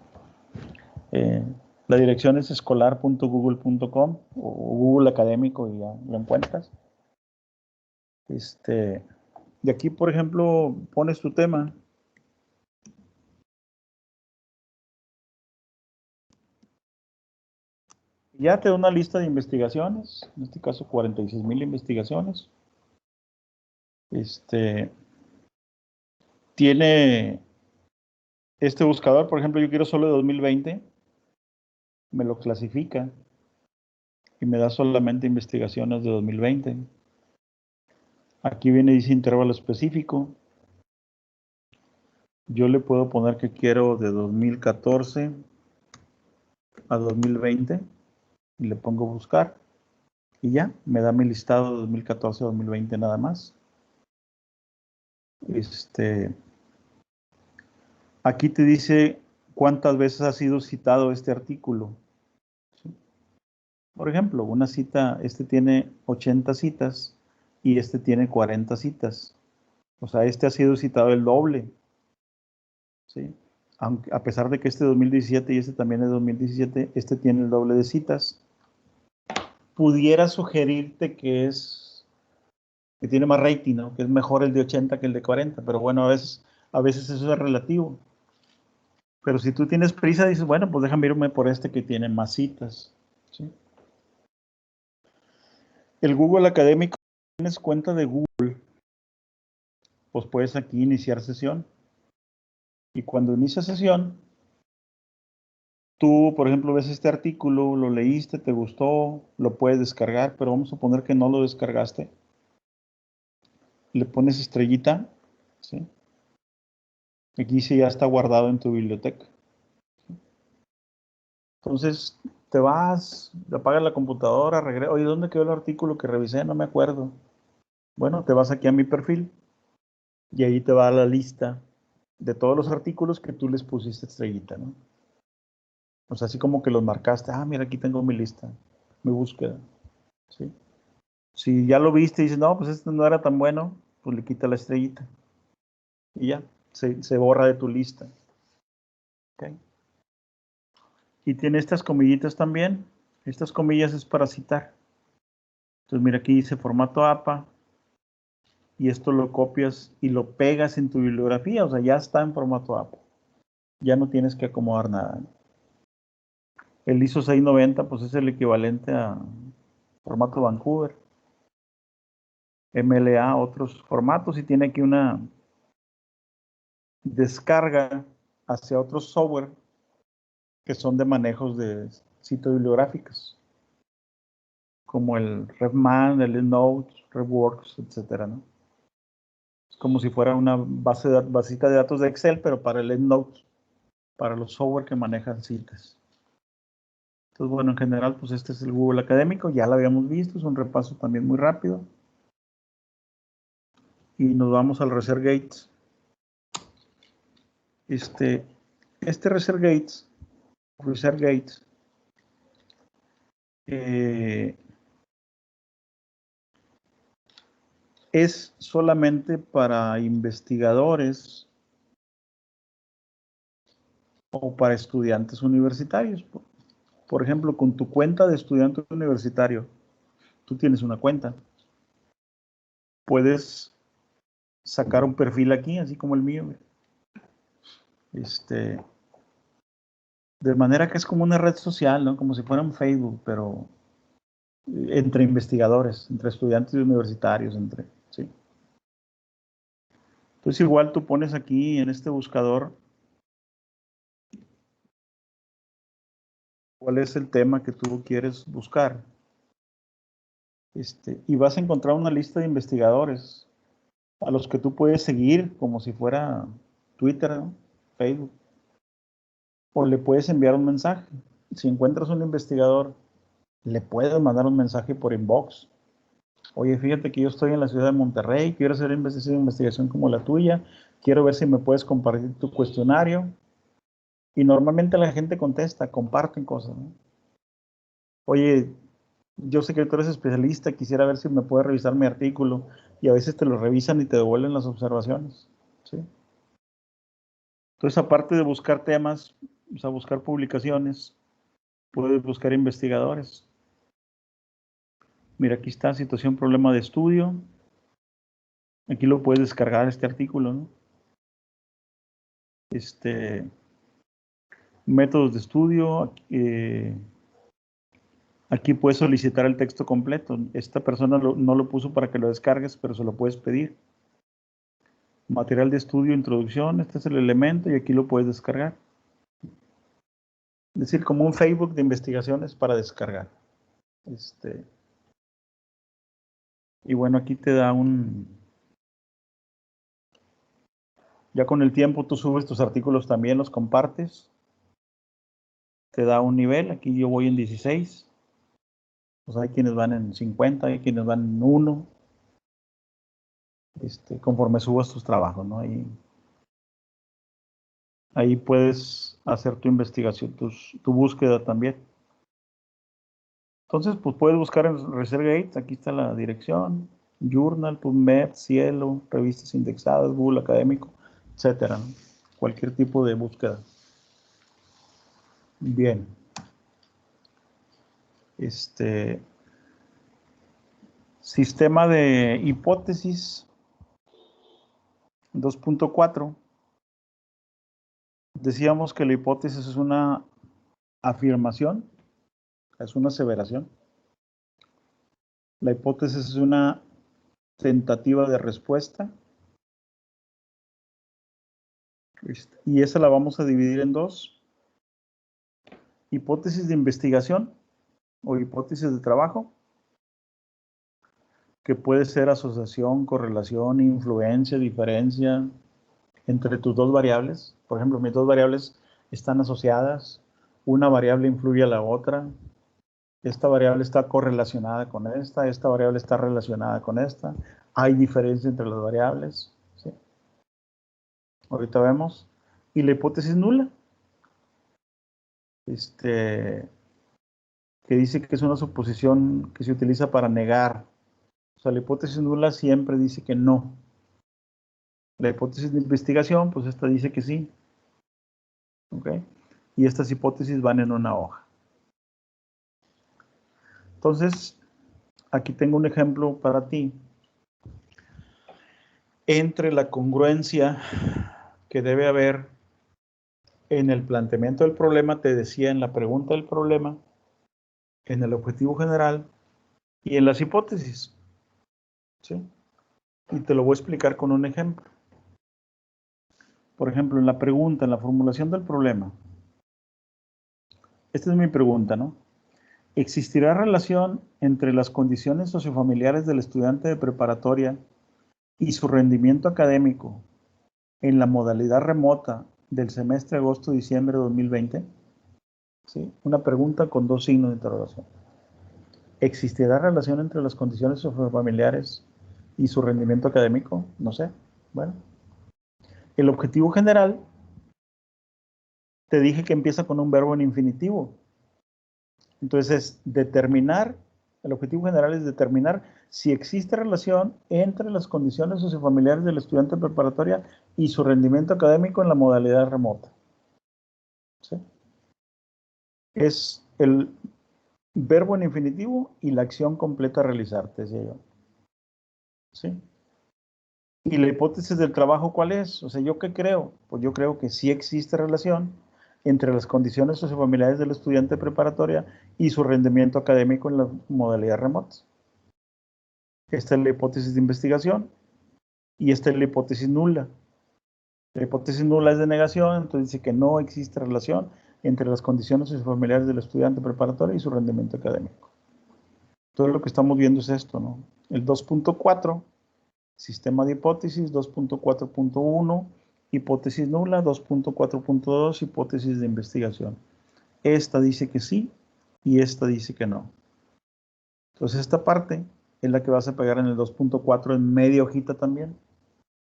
Speaker 1: La dirección es escolar.google.com o Google Académico y ya lo encuentras. De aquí, por ejemplo, pones tu tema. Ya te da una lista de investigaciones, en este caso 46,000 investigaciones. Tiene este buscador, por ejemplo, yo quiero solo de 2020, me lo clasifica y me da solamente investigaciones de 2020. Aquí viene, dice intervalo específico. Yo le puedo poner que quiero de 2014 a 2020 y le pongo buscar y ya, me da mi listado de 2014 a 2020 nada más. Aquí te dice cuántas veces ha sido citado este artículo. ¿Sí? Por ejemplo, una cita, este tiene 80 citas y este tiene 40 citas. O sea, este ha sido citado el doble. ¿Sí? Aunque, a pesar de que este es 2017 y este también es 2017, este tiene el doble de citas. Pudiera sugerirte que tiene más rating, ¿no? Que es mejor el de 80 que el de 40, pero bueno, a veces eso es relativo. Pero si tú tienes prisa, dices, bueno, pues déjame irme por este que tiene más citas. ¿Sí? El Google Académico, si tienes cuenta de Google, pues puedes aquí iniciar sesión. Y cuando inicia sesión, tú, por ejemplo, ves este artículo, lo leíste, te gustó, lo puedes descargar, pero vamos a suponer que no lo descargaste. Le pones estrellita, ¿sí? Aquí sí ya está guardado en tu biblioteca. Entonces, te vas, apagas la computadora, regresas. Oye, ¿dónde quedó el artículo que revisé? No me acuerdo. Bueno, te vas aquí a mi perfil y ahí te va la lista de todos los artículos que tú les pusiste estrellita, ¿no? O sea, así como que los marcaste. Ah, mira, aquí tengo mi lista, mi búsqueda, ¿sí? Si ya lo viste y dices, no, pues este no era tan bueno, pues le quita la estrellita. Y ya, se borra de tu lista. ¿Ok? Y tiene estas comillitas también. Estas comillas es para citar. Entonces, mira, aquí dice formato APA. Y esto lo copias y lo pegas en tu bibliografía. O sea, ya está en formato APA. Ya no tienes que acomodar nada. El ISO 690, pues es el equivalente a formato Vancouver. MLA, otros formatos. Y tiene aquí una descarga hacia otros software que son de manejos de sitios bibliográficos, como el RevMan, el EndNote, RevWorks, etcétera, ¿no? Es como si fuera una basita de datos de Excel, pero para el EndNote, para los software que manejan citas. Entonces, bueno, en general, pues este es el Google Académico, ya lo habíamos visto, es un repaso también muy rápido. Y nos vamos al ResearchGate. Este ResearchGate es solamente para investigadores o para estudiantes universitarios. Por ejemplo, con tu cuenta de estudiante universitario, tú tienes una cuenta. Puedes sacar un perfil aquí, así como el mío. De manera que es como una red social, ¿no? Como si fuera un Facebook, pero entre investigadores, entre estudiantes universitarios, ¿sí? Entonces igual tú pones aquí en este buscador cuál es el tema que tú quieres buscar. Y vas a encontrar una lista de investigadores a los que tú puedes seguir como si fuera Twitter, ¿no? Facebook. O le puedes enviar un mensaje. Si encuentras un investigador, le puedes mandar un mensaje por inbox. Oye, fíjate que yo estoy en la ciudad de Monterrey, quiero hacer investigación como la tuya, quiero ver si me puedes compartir tu cuestionario. Y normalmente la gente contesta, comparten cosas, ¿no? Oye, yo sé que tú eres especialista, quisiera ver si me puedes revisar mi artículo. Y a veces te lo revisan y te devuelven las observaciones, ¿sí? Entonces, aparte de buscar temas, o sea, buscar publicaciones, puedes buscar investigadores. Mira, aquí está, situación, problema de estudio. Aquí lo puedes descargar este artículo, ¿no? Métodos de estudio. Aquí puedes solicitar el texto completo. Esta persona no lo puso para que lo descargues, pero se lo puedes pedir. Material de estudio, introducción. Este es el elemento y aquí lo puedes descargar. Es decir, como un Facebook de investigaciones para descargar. Y bueno, aquí te da Ya con el tiempo tú subes tus artículos también, los compartes. Te da un nivel. Aquí yo voy en 16. Pues hay quienes van en 50, hay quienes van en 1. Conforme subas tus trabajos, ¿no? Ahí puedes hacer tu investigación, tu búsqueda también. Entonces, pues puedes buscar en ResearchGate, aquí está la dirección, Journal, PubMed, Cielo, revistas indexadas, Google Académico, etcétera, ¿no? Cualquier tipo de búsqueda. Bien. Sistema de hipótesis 2.4. Decíamos que la hipótesis es una afirmación, es una aseveración. La hipótesis es una tentativa de respuesta. Y esa la vamos a dividir en dos. Hipótesis de investigación o hipótesis de trabajo, que puede ser asociación, correlación, influencia, diferencia entre tus dos variables. Por ejemplo, mis dos variables están asociadas, una variable influye a la otra, esta variable está correlacionada con esta variable está relacionada con esta, hay diferencia entre las variables, ¿sí? Ahorita vemos. Y la hipótesis nula, que dice que es una suposición que se utiliza para negar. O sea, la hipótesis nula siempre dice que no. La hipótesis de investigación, pues esta dice que sí. ¿Ok? Y estas hipótesis van en una hoja. Entonces, aquí tengo un ejemplo para ti. Entre la congruencia que debe haber en el planteamiento del problema, te decía en la pregunta del problema, en el objetivo general y en las hipótesis. ¿Sí? Y te lo voy a explicar con un ejemplo. Por ejemplo, en la pregunta, en la formulación del problema. Esta es mi pregunta, ¿no? ¿Existirá relación entre las condiciones sociofamiliares del estudiante de preparatoria y su rendimiento académico en la modalidad remota del semestre agosto-diciembre de 2020? ¿Sí? Una pregunta con dos signos de interrogación. ¿Existirá relación entre las condiciones sociofamiliares y su rendimiento académico? No sé. Bueno. El objetivo general, te dije que empieza con un verbo en infinitivo. Entonces, determinar, el objetivo general es determinar si existe relación entre las condiciones sociofamiliares del estudiante de preparatoria y su rendimiento académico en la modalidad remota. ¿Sí? Es el verbo en infinitivo y la acción completa a realizar, te decía yo. ¿Sí? ¿Y la hipótesis del trabajo cuál es? O sea, ¿yo qué creo? Pues yo creo que sí existe relación entre las condiciones sociofamiliares del estudiante de preparatoria y su rendimiento académico en la modalidad remota. Esta es la hipótesis de investigación y esta es la hipótesis nula. La hipótesis nula es de negación, entonces dice que no existe relación entre las condiciones sociofamiliares del estudiante preparatorio y su rendimiento académico. Todo lo que estamos viendo es esto, ¿no? El 2.4, sistema de hipótesis, 2.4.1, hipótesis nula, 2.4.2, hipótesis de investigación. Esta dice que sí y esta dice que no. Entonces esta parte es la que vas a pegar en el 2.4 en media hojita también.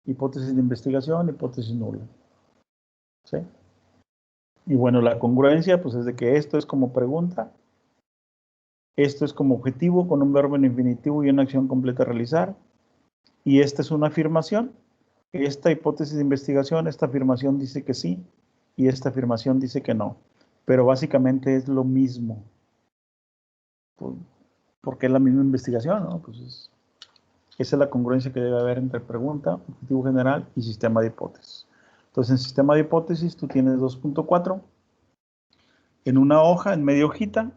Speaker 1: Hipótesis de investigación, hipótesis nula. ¿Sí? Y bueno, la congruencia, pues es de que esto es como pregunta, esto es como objetivo con un verbo en infinitivo y una acción completa a realizar, y esta es una afirmación. Esta hipótesis de investigación, esta afirmación dice que sí, y esta afirmación dice que no. Pero básicamente es lo mismo. Porque es la misma investigación, ¿no? Pues esa es la congruencia que debe haber entre pregunta, objetivo general y sistema de hipótesis. Entonces, en sistema de hipótesis tú tienes 2.4 en una hoja, en media hojita,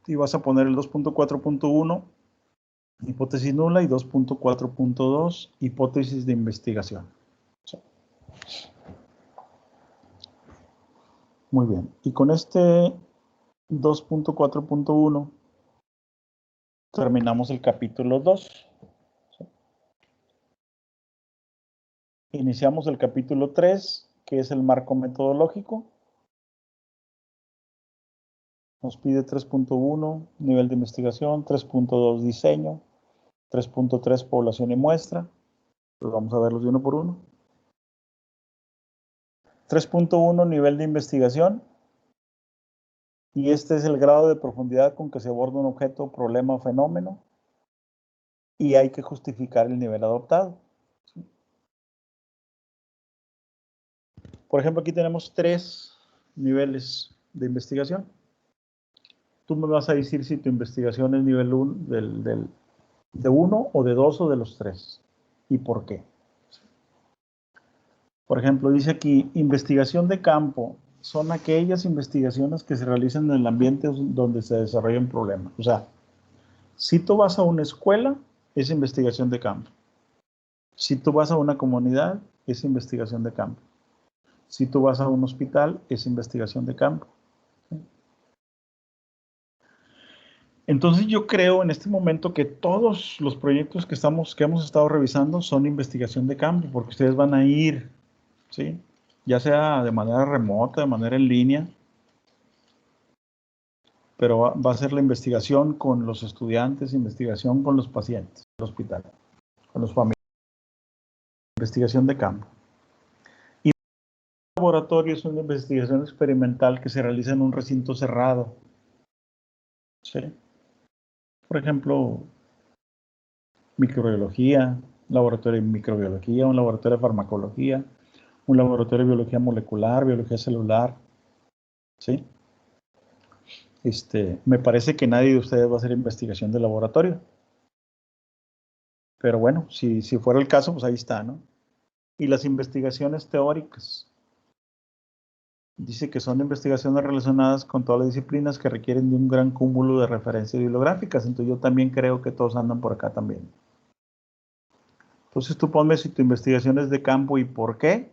Speaker 1: y vas a poner el 2.4.1, hipótesis nula, y 2.4.2, hipótesis de investigación. Sí. Muy bien. Y con este 2.4.1 terminamos el capítulo 2. ¿Sí? iniciamos el capítulo 3, que es el marco metodológico. Nos pide 3.1, nivel de investigación, 3.2, diseño, 3.3, población y muestra. Pues vamos a verlos de uno por uno. 3.1, nivel de investigación. Y este es el grado de profundidad con que se aborda un objeto, problema o fenómeno. Y hay que justificar el nivel adoptado. Por ejemplo, aquí tenemos 3 niveles de investigación. Tú me vas a decir si tu investigación es nivel 1, de 1 o de 2 o de los 3. ¿Y por qué? Por ejemplo, dice aquí, investigación de campo. Son aquellas investigaciones que se realizan en el ambiente donde se desarrolla un problema. O sea, si tú vas a una escuela, es investigación de campo. Si tú vas a una comunidad, es investigación de campo. Si tú vas a un hospital, es investigación de campo. Entonces yo creo en este momento que todos los proyectos que hemos estado revisando son investigación de campo, porque ustedes van a ir, ¿sí? Ya sea de manera remota, de manera en línea, pero va a ser la investigación con los estudiantes, investigación con los pacientes del hospital, con los familiares, investigación de campo. Y el laboratorio es una investigación experimental que se realiza en un recinto cerrado, ¿sí? Por ejemplo, microbiología, laboratorio de microbiología, un laboratorio de farmacología, un laboratorio de biología molecular, biología celular, ¿sí? Me parece que nadie de ustedes va a hacer investigación de laboratorio. Pero bueno, si fuera el caso, pues ahí está, ¿no? Y las investigaciones teóricas. Dice que son investigaciones relacionadas con todas las disciplinas que requieren de un gran cúmulo de referencias bibliográficas. Entonces yo también creo que todos andan por acá también. Entonces tú ponme si tu investigación es de campo y por qué.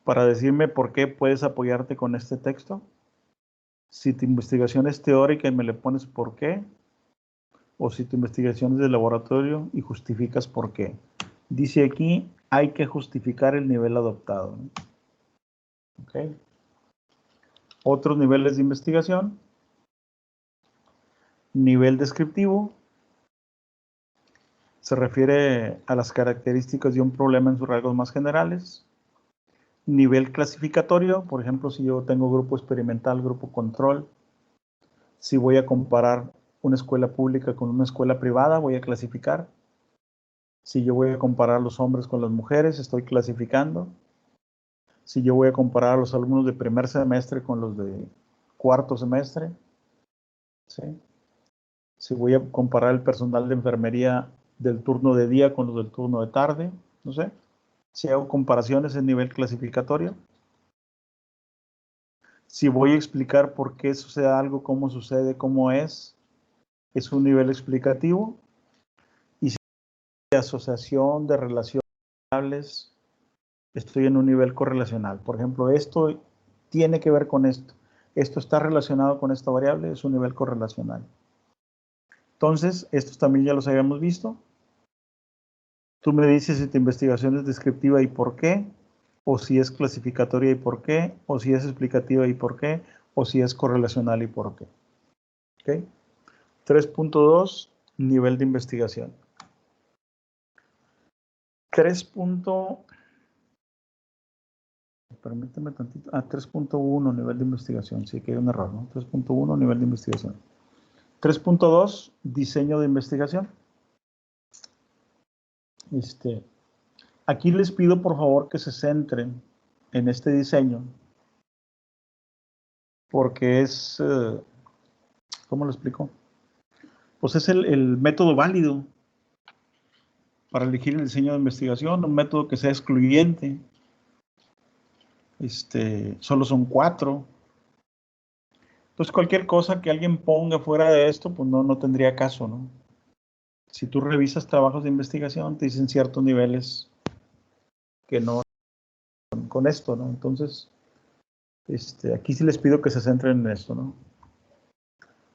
Speaker 1: Para decirme por qué puedes apoyarte con este texto. Si tu investigación es teórica y me le pones por qué. O si tu investigación es de laboratorio y justificas por qué. Dice aquí, hay que justificar el nivel adoptado, ¿no? ¿Okay? Otros niveles de investigación. Nivel descriptivo. Se refiere a las características de un problema en sus rasgos más generales. Nivel clasificatorio, por ejemplo, si yo tengo grupo experimental, grupo control. Si voy a comparar una escuela pública con una escuela privada, voy a clasificar. Si yo voy a comparar los hombres con las mujeres, estoy clasificando. Si yo voy a comparar a los alumnos de primer semestre con los de cuarto semestre, ¿sí? Si voy a comparar el personal de enfermería del turno de día con los del turno de tarde, no sé. Si hago comparaciones en nivel clasificatorio. Si voy a explicar por qué sucede algo, cómo sucede, cómo es un nivel explicativo. Y si de asociación, de relaciones, estoy en un nivel correlacional. Por ejemplo, esto tiene que ver con esto. Esto está relacionado con esta variable, es un nivel correlacional. Entonces, estos también ya los habíamos visto. Tú me dices si tu investigación es descriptiva y por qué, o si es clasificatoria y por qué, o si es explicativa y por qué, o si es correlacional y por qué. ¿Ok? 3.2, nivel de investigación. 3. Permíteme tantito. 3.1, nivel de investigación. Sí, que hay un error, ¿no? 3.1, nivel de investigación. 3.2, diseño de investigación. Aquí les pido por favor que se centren en este diseño, porque es, ¿cómo lo explico? Pues es el método válido para elegir el diseño de investigación, un método que sea excluyente. Solo son 4. Pues cualquier cosa que alguien ponga fuera de esto, pues no tendría caso, ¿no? Si tú revisas trabajos de investigación, te dicen ciertos niveles que no con esto, ¿no? Entonces, aquí sí les pido que se centren en esto, ¿no?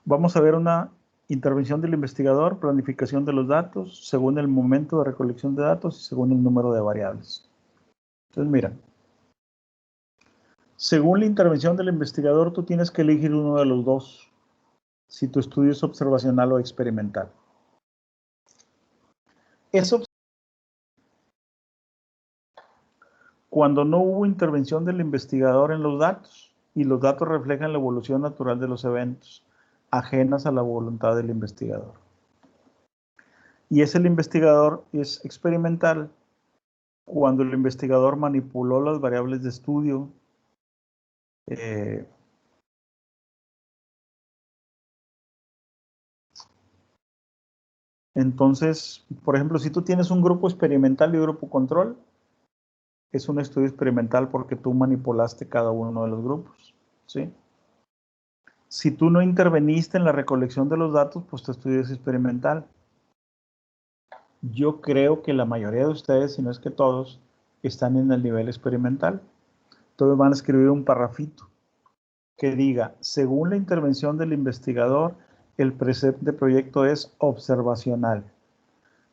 Speaker 1: Vamos a ver una Intervención del investigador, planificación de los datos, según el momento de recolección de datos y según el número de variables. Entonces, mira, según la intervención del investigador, tú tienes que elegir uno de los dos, si tu estudio es observacional o experimental. Cuando no hubo intervención del investigador en los datos, y los datos reflejan la evolución natural de los eventos, ajenas a la voluntad del investigador. Y el investigador es experimental cuando el investigador manipuló las variables de estudio, entonces, por ejemplo, si tú tienes un grupo experimental y un grupo control, es un estudio experimental porque tú manipulaste cada uno de los grupos, ¿sí? Si tú no interveniste en la recolección de los datos, pues tu estudio es experimental. Yo creo que la mayoría de ustedes, si no es que todos, están en el nivel experimental. Entonces van a escribir un parrafito que diga, según la intervención del investigador, el presente proyecto es observacional,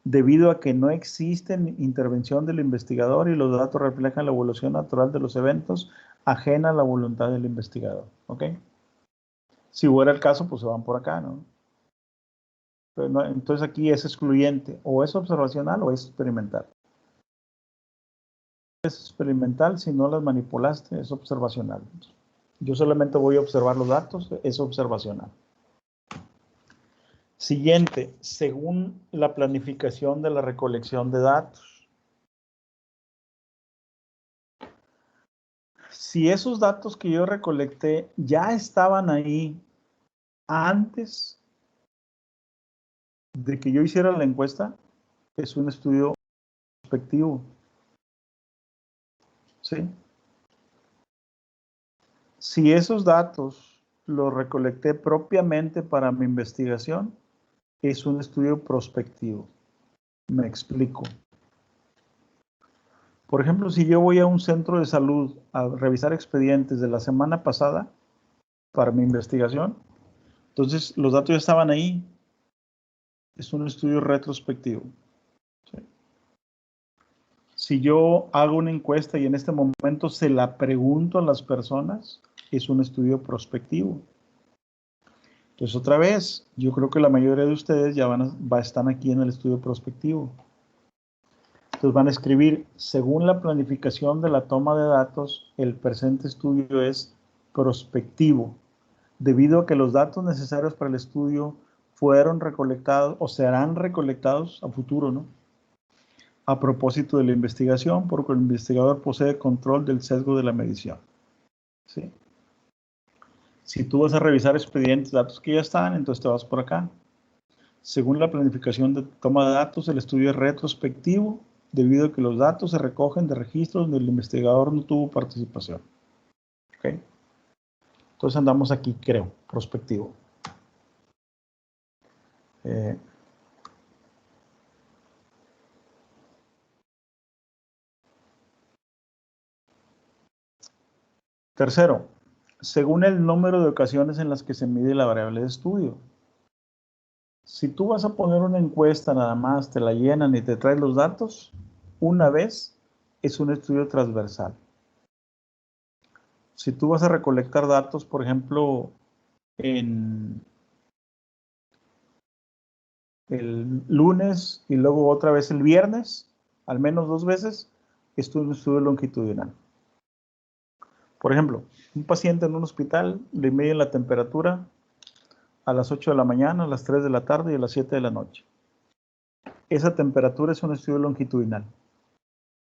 Speaker 1: debido a que no existe intervención del investigador y los datos reflejan la evolución natural de los eventos, ajena a la voluntad del investigador. ¿Ok? Si fuera el caso, pues se van por acá, ¿no? Pero no, entonces aquí es excluyente, o es observacional o es experimental. Es experimental, si no las manipulaste, es observacional. Yo solamente voy a observar los datos, es observacional. Siguiente, según la planificación de la recolección de datos. Si esos datos que yo recolecté ya estaban ahí antes de que yo hiciera la encuesta, es un estudio prospectivo. ¿Sí? Si esos datos los recolecté propiamente para mi investigación, es un estudio prospectivo. Me explico. Por ejemplo, si yo voy a un centro de salud a revisar expedientes de la semana pasada para mi investigación, entonces los datos ya estaban ahí. Es un estudio retrospectivo. ¿Sí? Si yo hago una encuesta y en este momento se la pregunto a las personas, es un estudio prospectivo. Entonces, otra vez, yo creo que la mayoría de ustedes ya están aquí en el estudio prospectivo. Entonces van a escribir, según la planificación de la toma de datos, el presente estudio es prospectivo, debido a que los datos necesarios para el estudio fueron recolectados o serán recolectados a futuro, ¿no? A propósito de la investigación, porque el investigador posee control del sesgo de la medición. ¿Sí? Si tú vas a revisar expedientes, datos que ya están, entonces te vas por acá. Según la planificación de toma de datos, el estudio es retrospectivo, debido a que los datos se recogen de registros donde el investigador no tuvo participación. ¿Ok? Entonces andamos aquí, creo, prospectivo. Tercero, según el número de ocasiones en las que se mide la variable de estudio. Si tú vas a poner una encuesta nada más, te la llenan y te traen los datos, una vez es un estudio transversal. Si tú vas a recolectar datos, por ejemplo, en el lunes y luego otra vez el viernes, al menos 2 veces, esto es un estudio longitudinal. Por ejemplo, un paciente en un hospital le miden la temperatura a las 8 de la mañana, a las 3 de la tarde y a las 7 de la noche. Esa temperatura es un estudio longitudinal,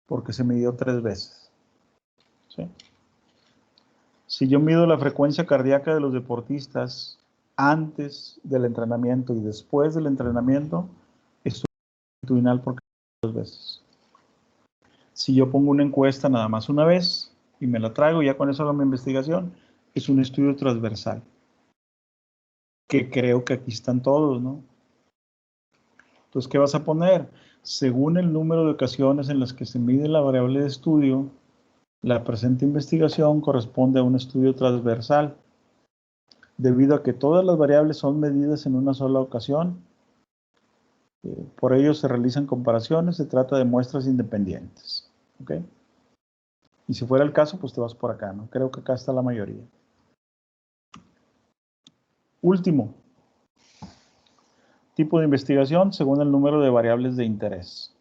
Speaker 1: porque se midió 3 veces. ¿Sí? Si yo mido la frecuencia cardíaca de los deportistas antes del entrenamiento y después del entrenamiento, es longitudinal porque 2 veces. Si yo pongo una encuesta nada más una vez y me la traigo y ya con eso hago mi investigación, es un estudio transversal. Que creo que aquí están todos, ¿no? Entonces, ¿qué vas a poner? Según el número de ocasiones en las que se mide la variable de estudio, la presente investigación corresponde a un estudio transversal, debido a que todas las variables son medidas en una sola ocasión. Por ello se realizan comparaciones, se trata de muestras independientes. ¿Ok? Y si fuera el caso, pues te vas por acá, ¿no? Creo que acá está la mayoría. Último, tipo de investigación según el número de variables de interés.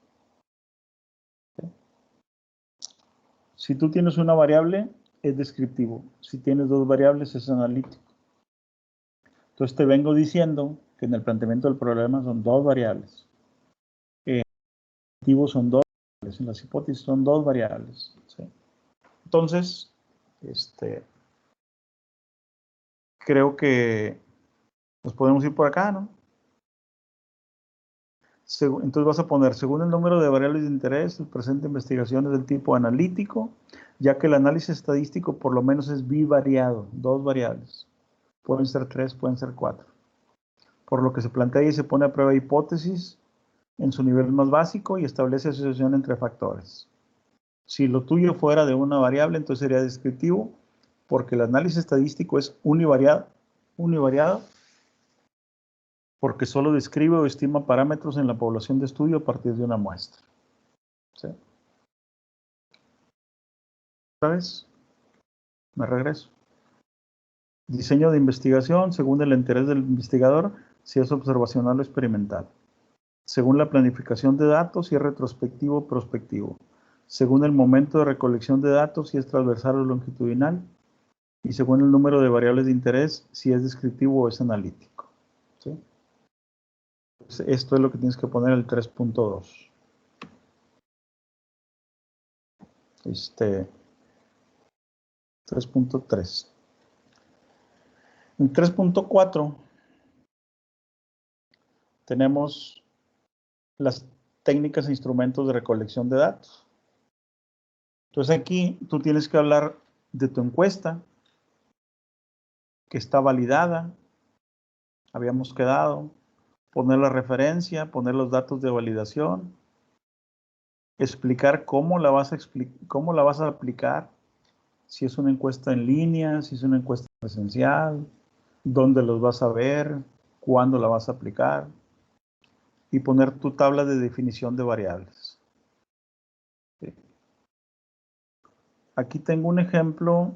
Speaker 1: ¿Ok? Si tú tienes una variable, es descriptivo. Si tienes dos variables, es analítico. Entonces te vengo diciendo que en el planteamiento del problema son dos variables. En el descriptivo son dos variables, en las hipótesis son dos variables. ¿Sí? Entonces, creo que nos podemos ir por acá, ¿no? Entonces vas a poner, según el número de variables de interés, el presente investigación es del tipo analítico, ya que el análisis estadístico por lo menos es bivariado, dos variables. Pueden ser tres, pueden ser cuatro. Por lo que se plantea y se pone a prueba hipótesis en su nivel más básico y establece asociación entre factores. Si lo tuyo fuera de una variable, entonces sería descriptivo, porque el análisis estadístico es univariado, porque solo describe o estima parámetros en la población de estudio a partir de una muestra. ¿Sí? ¿Sabes? Me regreso. Diseño de investigación, según el interés del investigador, si es observacional o experimental. Según la planificación de datos, si es retrospectivo o prospectivo. Según el momento de recolección de datos, si es transversal o longitudinal. Y según el número de variables de interés, si es descriptivo o es analítico. ¿Sí? Esto es lo que tienes que poner en el 3.2. 3.3. En 3.4 tenemos las técnicas e instrumentos de recolección de datos. Entonces aquí tú tienes que hablar de tu encuesta, que está validada, habíamos quedado, poner la referencia, poner los datos de validación, explicar cómo la vas a aplicar, si es una encuesta en línea, si es una encuesta presencial, dónde los vas a ver, cuándo la vas a aplicar, y poner tu tabla de definición de variables. ¿Sí? Aquí tengo un ejemplo.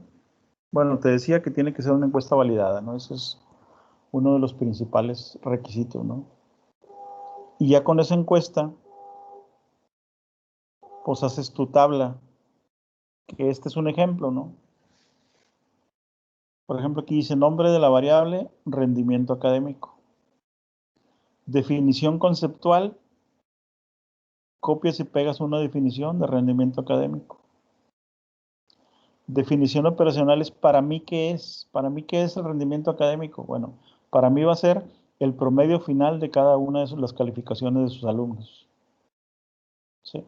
Speaker 1: Bueno, te decía que tiene que ser una encuesta validada, ¿no? Eso es uno de los principales requisitos, ¿no? Y ya con esa encuesta, pues haces tu tabla, que este es un ejemplo, ¿no? Por ejemplo, aquí dice nombre de la variable, rendimiento académico. Definición conceptual, copias y pegas una definición de rendimiento académico. Definición operacional es para mí, ¿qué es? Para mí, ¿qué es el rendimiento académico? Bueno, para mí va a ser el promedio final de cada una de las calificaciones de sus alumnos. ¿Sí?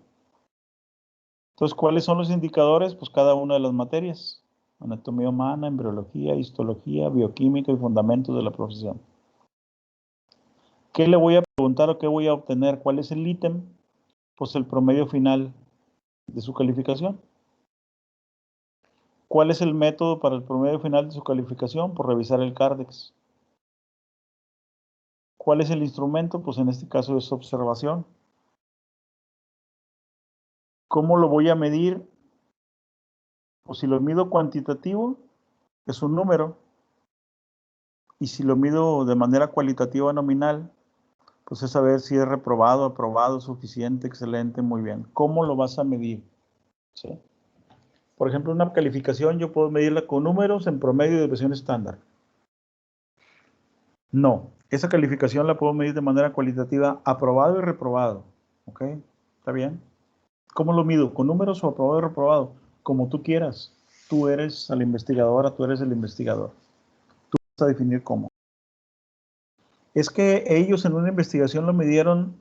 Speaker 1: Entonces, ¿cuáles son los indicadores? Pues cada una de las materias. Anatomía humana, embriología, histología, bioquímica y fundamentos de la profesión. ¿Qué le voy a preguntar o qué voy a obtener? ¿Cuál es el ítem? Pues el promedio final de su calificación. ¿Cuál es el método para el promedio final de su calificación? Por revisar el Cardex. ¿Cuál es el instrumento? Pues en este caso es observación. ¿Cómo lo voy a medir? Pues si lo mido cuantitativo, es un número. Y si lo mido de manera cualitativa nominal, pues es saber si es reprobado, aprobado, suficiente, excelente, muy bien. ¿Cómo lo vas a medir? ¿Sí? Por ejemplo, una calificación yo puedo medirla con números en promedio de desviación estándar. No, esa calificación la puedo medir de manera cualitativa, aprobado y reprobado. ¿Ok? ¿Está bien? ¿Cómo lo mido? ¿Con números o aprobado y reprobado? Como tú quieras. Tú eres la investigadora, tú eres el investigador. Tú vas a definir cómo. Es que ellos en una investigación lo midieron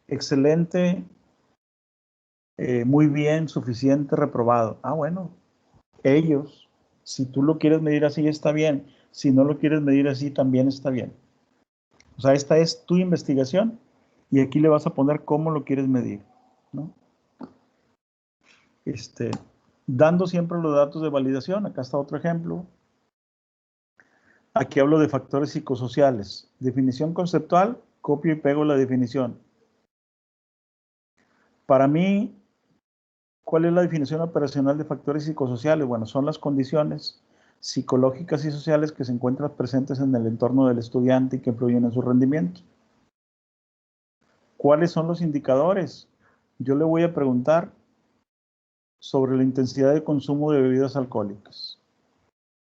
Speaker 1: excelente, muy bien, suficiente, reprobado. Ah, bueno. Ellos, si tú lo quieres medir así, está bien. Si no lo quieres medir así, también está bien. O sea, esta es tu investigación y aquí le vas a poner cómo lo quieres medir, ¿no? Dando siempre los datos de validación. Acá está otro ejemplo. Aquí hablo de factores psicosociales. Definición conceptual, copio y pego la definición. Para mí, ¿cuál es la definición operacional de factores psicosociales? Bueno, son las condiciones psicológicas y sociales que se encuentran presentes en el entorno del estudiante y que influyen en su rendimiento. ¿Cuáles son los indicadores? Yo le voy a preguntar sobre la intensidad de consumo de bebidas alcohólicas.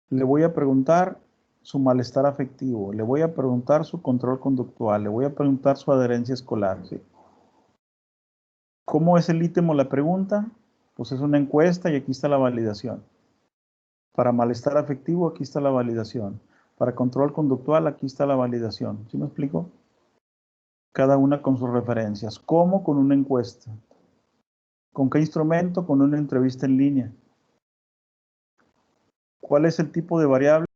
Speaker 1: Le voy a preguntar su malestar afectivo, le voy a preguntar su control conductual, le voy a preguntar su adherencia escolar. ¿Sí? ¿Cómo es el ítem o la pregunta? Pues es una encuesta y aquí está la validación. Para malestar afectivo, aquí está la validación. Para control conductual, aquí está la validación. ¿Sí me explico? Cada una con sus referencias. ¿Cómo? Con una encuesta. ¿Con qué instrumento? Con una entrevista en línea. ¿Cuál es el tipo de variable?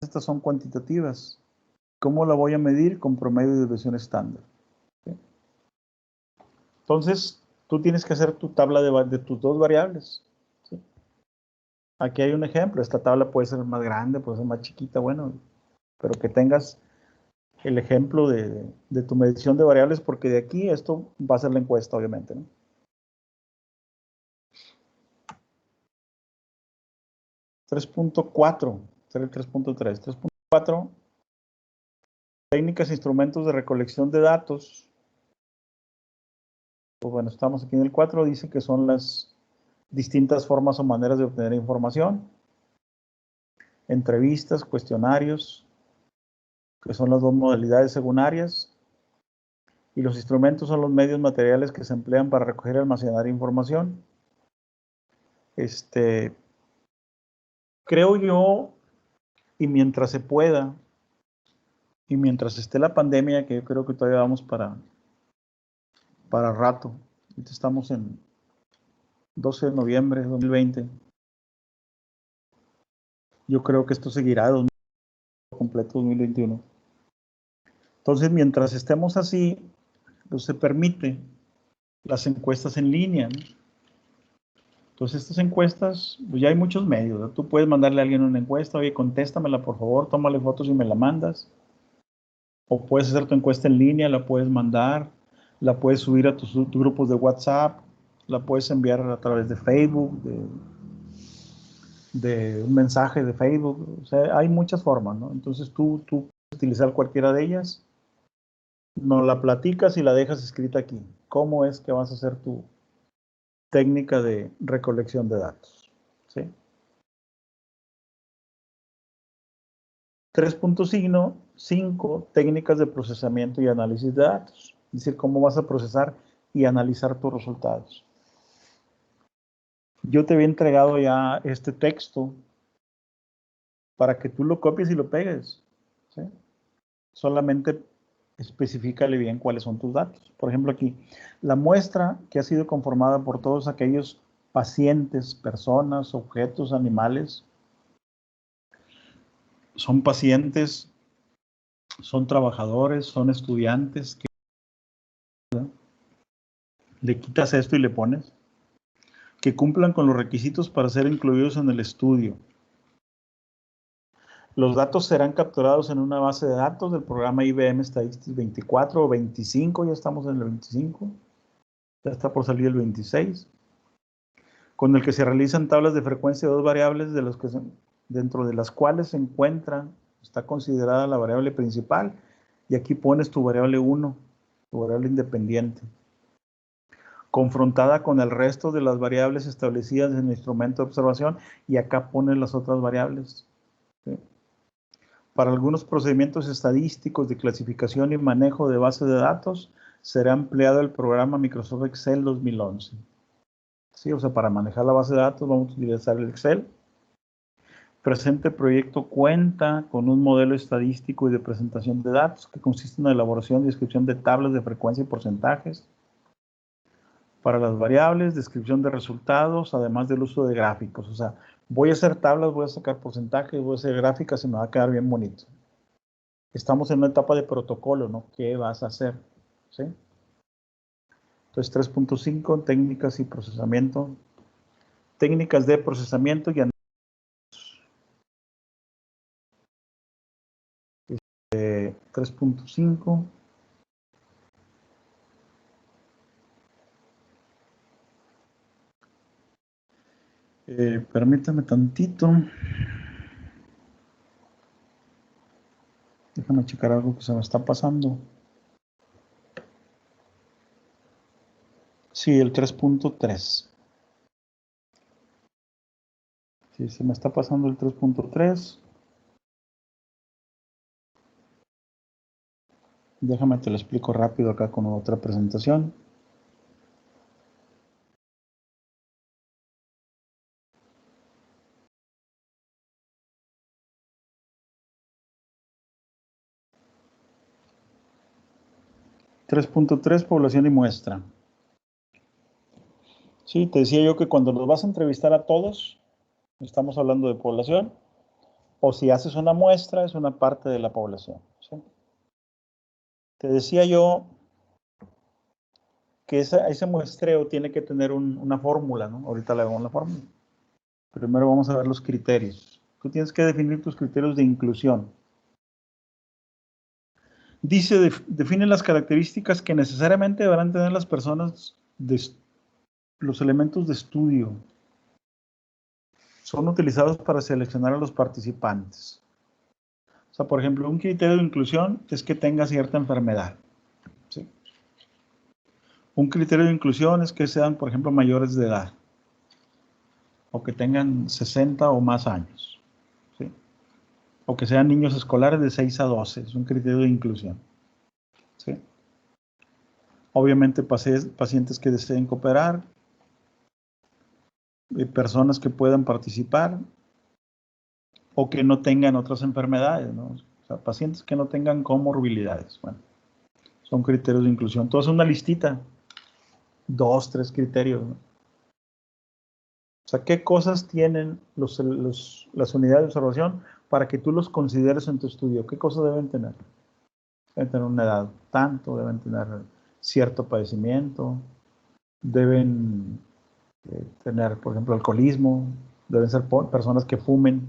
Speaker 1: Estas son cuantitativas. ¿Cómo la voy a medir? Con promedio de desviación estándar. ¿Sí? Entonces, tú tienes que hacer tu tabla de tus dos variables. ¿Sí? Aquí hay un ejemplo. Esta tabla puede ser más grande, puede ser más chiquita, bueno, pero que tengas el ejemplo de tu medición de variables, porque de aquí esto va a ser la encuesta, obviamente, ¿no? 3.4, será el 3.3. 3.4, técnicas e instrumentos de recolección de datos. Pues bueno, estamos aquí en el 4, dice que son las distintas formas o maneras de obtener información. Entrevistas, cuestionarios, que son las dos modalidades según áreas. Y los instrumentos son los medios materiales que se emplean para recoger y almacenar información. Creo yo, y mientras se pueda, y mientras esté la pandemia, que yo creo que todavía vamos para rato. Ahorita estamos en 12 de noviembre de 2020. Yo creo que esto seguirá completo 2021. Entonces, mientras estemos así, pues se permite las encuestas en línea, ¿no? Entonces, estas encuestas, pues ya hay muchos medios, ¿no? Tú puedes mandarle a alguien una encuesta, oye, contéstamela por favor, tómale fotos y me la mandas. O puedes hacer tu encuesta en línea, la puedes mandar, la puedes subir a tus grupos de WhatsApp, la puedes enviar a través de Facebook, de un mensaje de Facebook. O sea, hay muchas formas, ¿no? Entonces tú puedes utilizar cualquiera de ellas, nos la platicas y la dejas escrita aquí. ¿Cómo es que vas a hacer tu técnica de recolección de datos? ¿Sí? 3.5, técnicas de procesamiento y análisis de datos. Es decir, cómo vas a procesar y analizar tus resultados. Yo te había entregado ya este texto para que tú lo copies y lo pegues. ¿Sí? Solamente especifícale bien cuáles son tus datos. Por ejemplo, aquí, la muestra que ha sido conformada por todos aquellos pacientes, personas, objetos, animales, son pacientes, son trabajadores, son estudiantes. Le quitas esto y le pones que cumplan con los requisitos para ser incluidos en el estudio. Los datos serán capturados en una base de datos del programa IBM Statistics 24 o 25, ya estamos en el 25, ya está por salir el 26, con el que se realizan tablas de frecuencia de dos variables dentro de las cuales se encuentra, está considerada la variable principal, y aquí pones tu variable 1, tu variable independiente, confrontada con el resto de las variables establecidas en el instrumento de observación, y acá pones las otras variables. ¿Sí? Para algunos procedimientos estadísticos de clasificación y manejo de bases de datos, será empleado el programa Microsoft Excel 2011. Sí, o sea, para manejar la base de datos vamos a utilizar el Excel. Presente proyecto cuenta con un modelo estadístico y de presentación de datos que consiste en la elaboración y descripción de tablas de frecuencia y porcentajes para las variables, descripción de resultados, además del uso de gráficos. O sea, voy a hacer tablas, voy a sacar porcentajes, voy a hacer gráficas y me va a quedar bien bonito. Estamos en una etapa de protocolo, ¿no? ¿Qué vas a hacer? ¿Sí? Entonces, 3.5, técnicas y procesamiento. Técnicas de procesamiento y análisis. 3.5. Permítame tantito. Déjame checar algo que se me está pasando. Sí, el 3.3. Sí, se me está pasando el 3.3. Déjame te lo explico rápido acá con otra presentación. .3, población y muestra. Sí, te decía yo que cuando los vas a entrevistar a todos, estamos hablando de población, o si haces una muestra, es una parte de la población. ¿Sí? Te decía yo que ese muestreo tiene que tener una fórmula, ¿no? Ahorita le damos la fórmula. Primero vamos a ver los criterios. Tú tienes que definir tus criterios de inclusión. Dice, define las características que necesariamente deberán tener las personas, los elementos de estudio. Son utilizados para seleccionar a los participantes. O sea, por ejemplo, un criterio de inclusión es que tenga cierta enfermedad. ¿Sí? Un criterio de inclusión es que sean, por ejemplo, mayores de edad. O que tengan 60 o más años. ¿Sí? O que sean niños escolares de 6 a 12. Es un criterio de inclusión. ¿Sí? Obviamente, pacientes que deseen cooperar, personas que puedan participar o que no tengan otras enfermedades, ¿no? O sea, pacientes que no tengan comorbilidades. Bueno, son criterios de inclusión. Todo es una listita. 2, 3 criterios, ¿no? O sea, ¿qué cosas tienen las unidades de observación para que tú los consideres en tu estudio? ¿Qué cosas deben tener? Deben tener una edad tanto, deben tener cierto padecimiento, deben tener, por ejemplo, alcoholismo, deben ser personas que fumen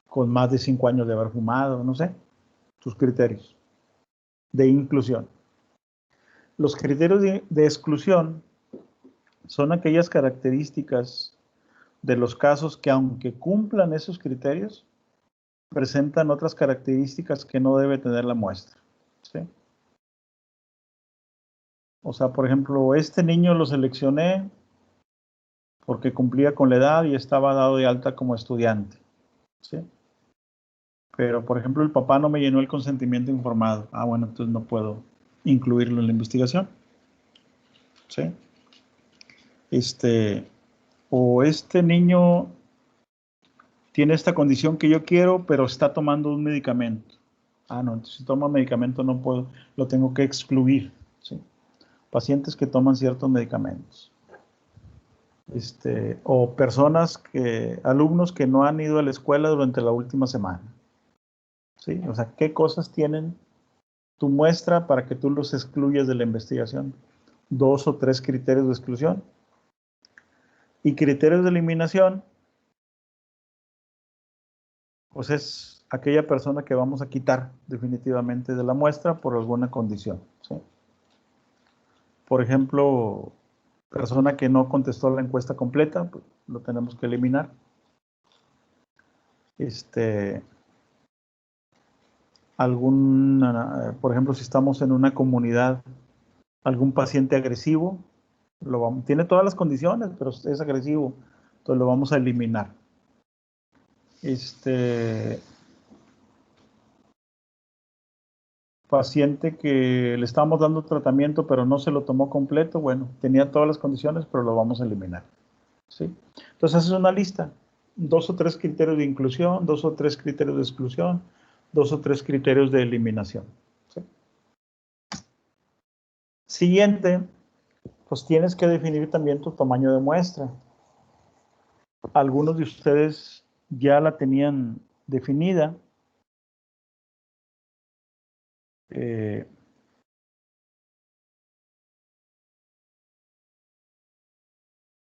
Speaker 1: con más de 5 años de haber fumado, no sé, tus criterios de inclusión. Los criterios de exclusión son aquellas características de los casos que, aunque cumplan esos criterios, presentan otras características que no debe tener la muestra. ¿Sí? O sea, por ejemplo, este niño lo seleccioné porque cumplía con la edad y estaba dado de alta como estudiante. ¿Sí? Pero, por ejemplo, el papá no me llenó el consentimiento informado. Ah, bueno, entonces no puedo incluirlo en la investigación. ¿Sí? O este niño tiene esta condición que yo quiero, pero está tomando un medicamento. Ah, no, entonces si toma medicamento no puedo, lo tengo que excluir. ¿Sí? Pacientes que toman ciertos medicamentos. O alumnos que no han ido a la escuela durante la última semana. ¿Sí? O sea, ¿qué cosas tienen tu muestra para que tú los excluyas de la investigación? 2 o 3 criterios de exclusión. Y criterios de eliminación, pues es aquella persona que vamos a quitar definitivamente de la muestra por alguna condición. ¿Sí? Por ejemplo, persona que no contestó la encuesta completa, pues lo tenemos que eliminar. Por ejemplo, si estamos en una comunidad, algún paciente agresivo, tiene todas las condiciones, pero es agresivo, entonces lo vamos a eliminar. Paciente que le estamos dando tratamiento, pero no se lo tomó completo, bueno, tenía todas las condiciones, pero lo vamos a eliminar. ¿Sí? Entonces, es una lista. 2 o 3 criterios de inclusión, 2 o 3 criterios de exclusión, 2 o 3 criterios de eliminación. ¿Sí? Siguiente, pues tienes que definir también tu tamaño de muestra. Algunos de ustedes ya la tenían definida.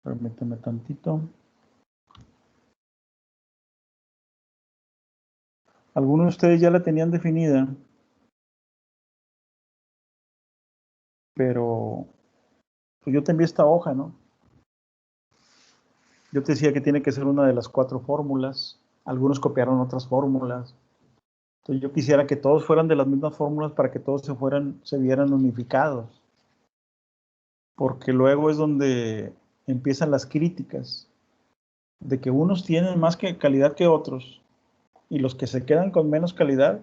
Speaker 1: Permítame tantito. Algunos de ustedes ya la tenían definida pero pues yo te envié esta hoja, ¿no? Yo te decía que tiene que ser una de las 4 fórmulas. Algunos copiaron otras fórmulas. Entonces yo quisiera que todos fueran de las mismas fórmulas para que todos se vieran unificados. Porque luego es donde empiezan las críticas de que unos tienen más calidad que otros y los que se quedan con menos calidad,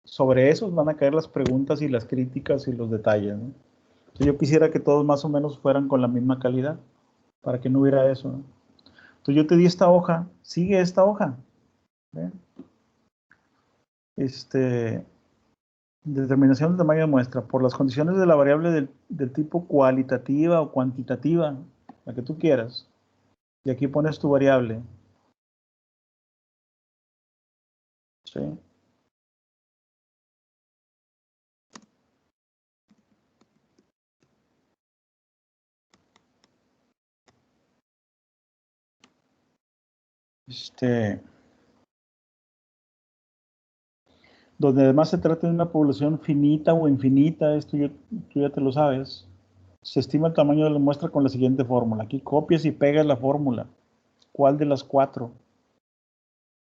Speaker 1: sobre esos van a caer las preguntas y las críticas y los detalles, ¿no? Entonces yo quisiera que todos más o menos fueran con la misma calidad para que no hubiera eso, ¿no? Entonces yo te di esta hoja, sigue esta hoja, ¿ve? Determinación del tamaño de muestra por las condiciones de la variable del tipo cualitativa o cuantitativa, la que tú quieras. Y aquí pones tu variable. ¿Sí? Donde además se trata de una población finita o infinita, esto tú ya te lo sabes. Se estima el tamaño de la muestra con la siguiente fórmula. Aquí copias y pegas la fórmula. ¿Cuál de las 4?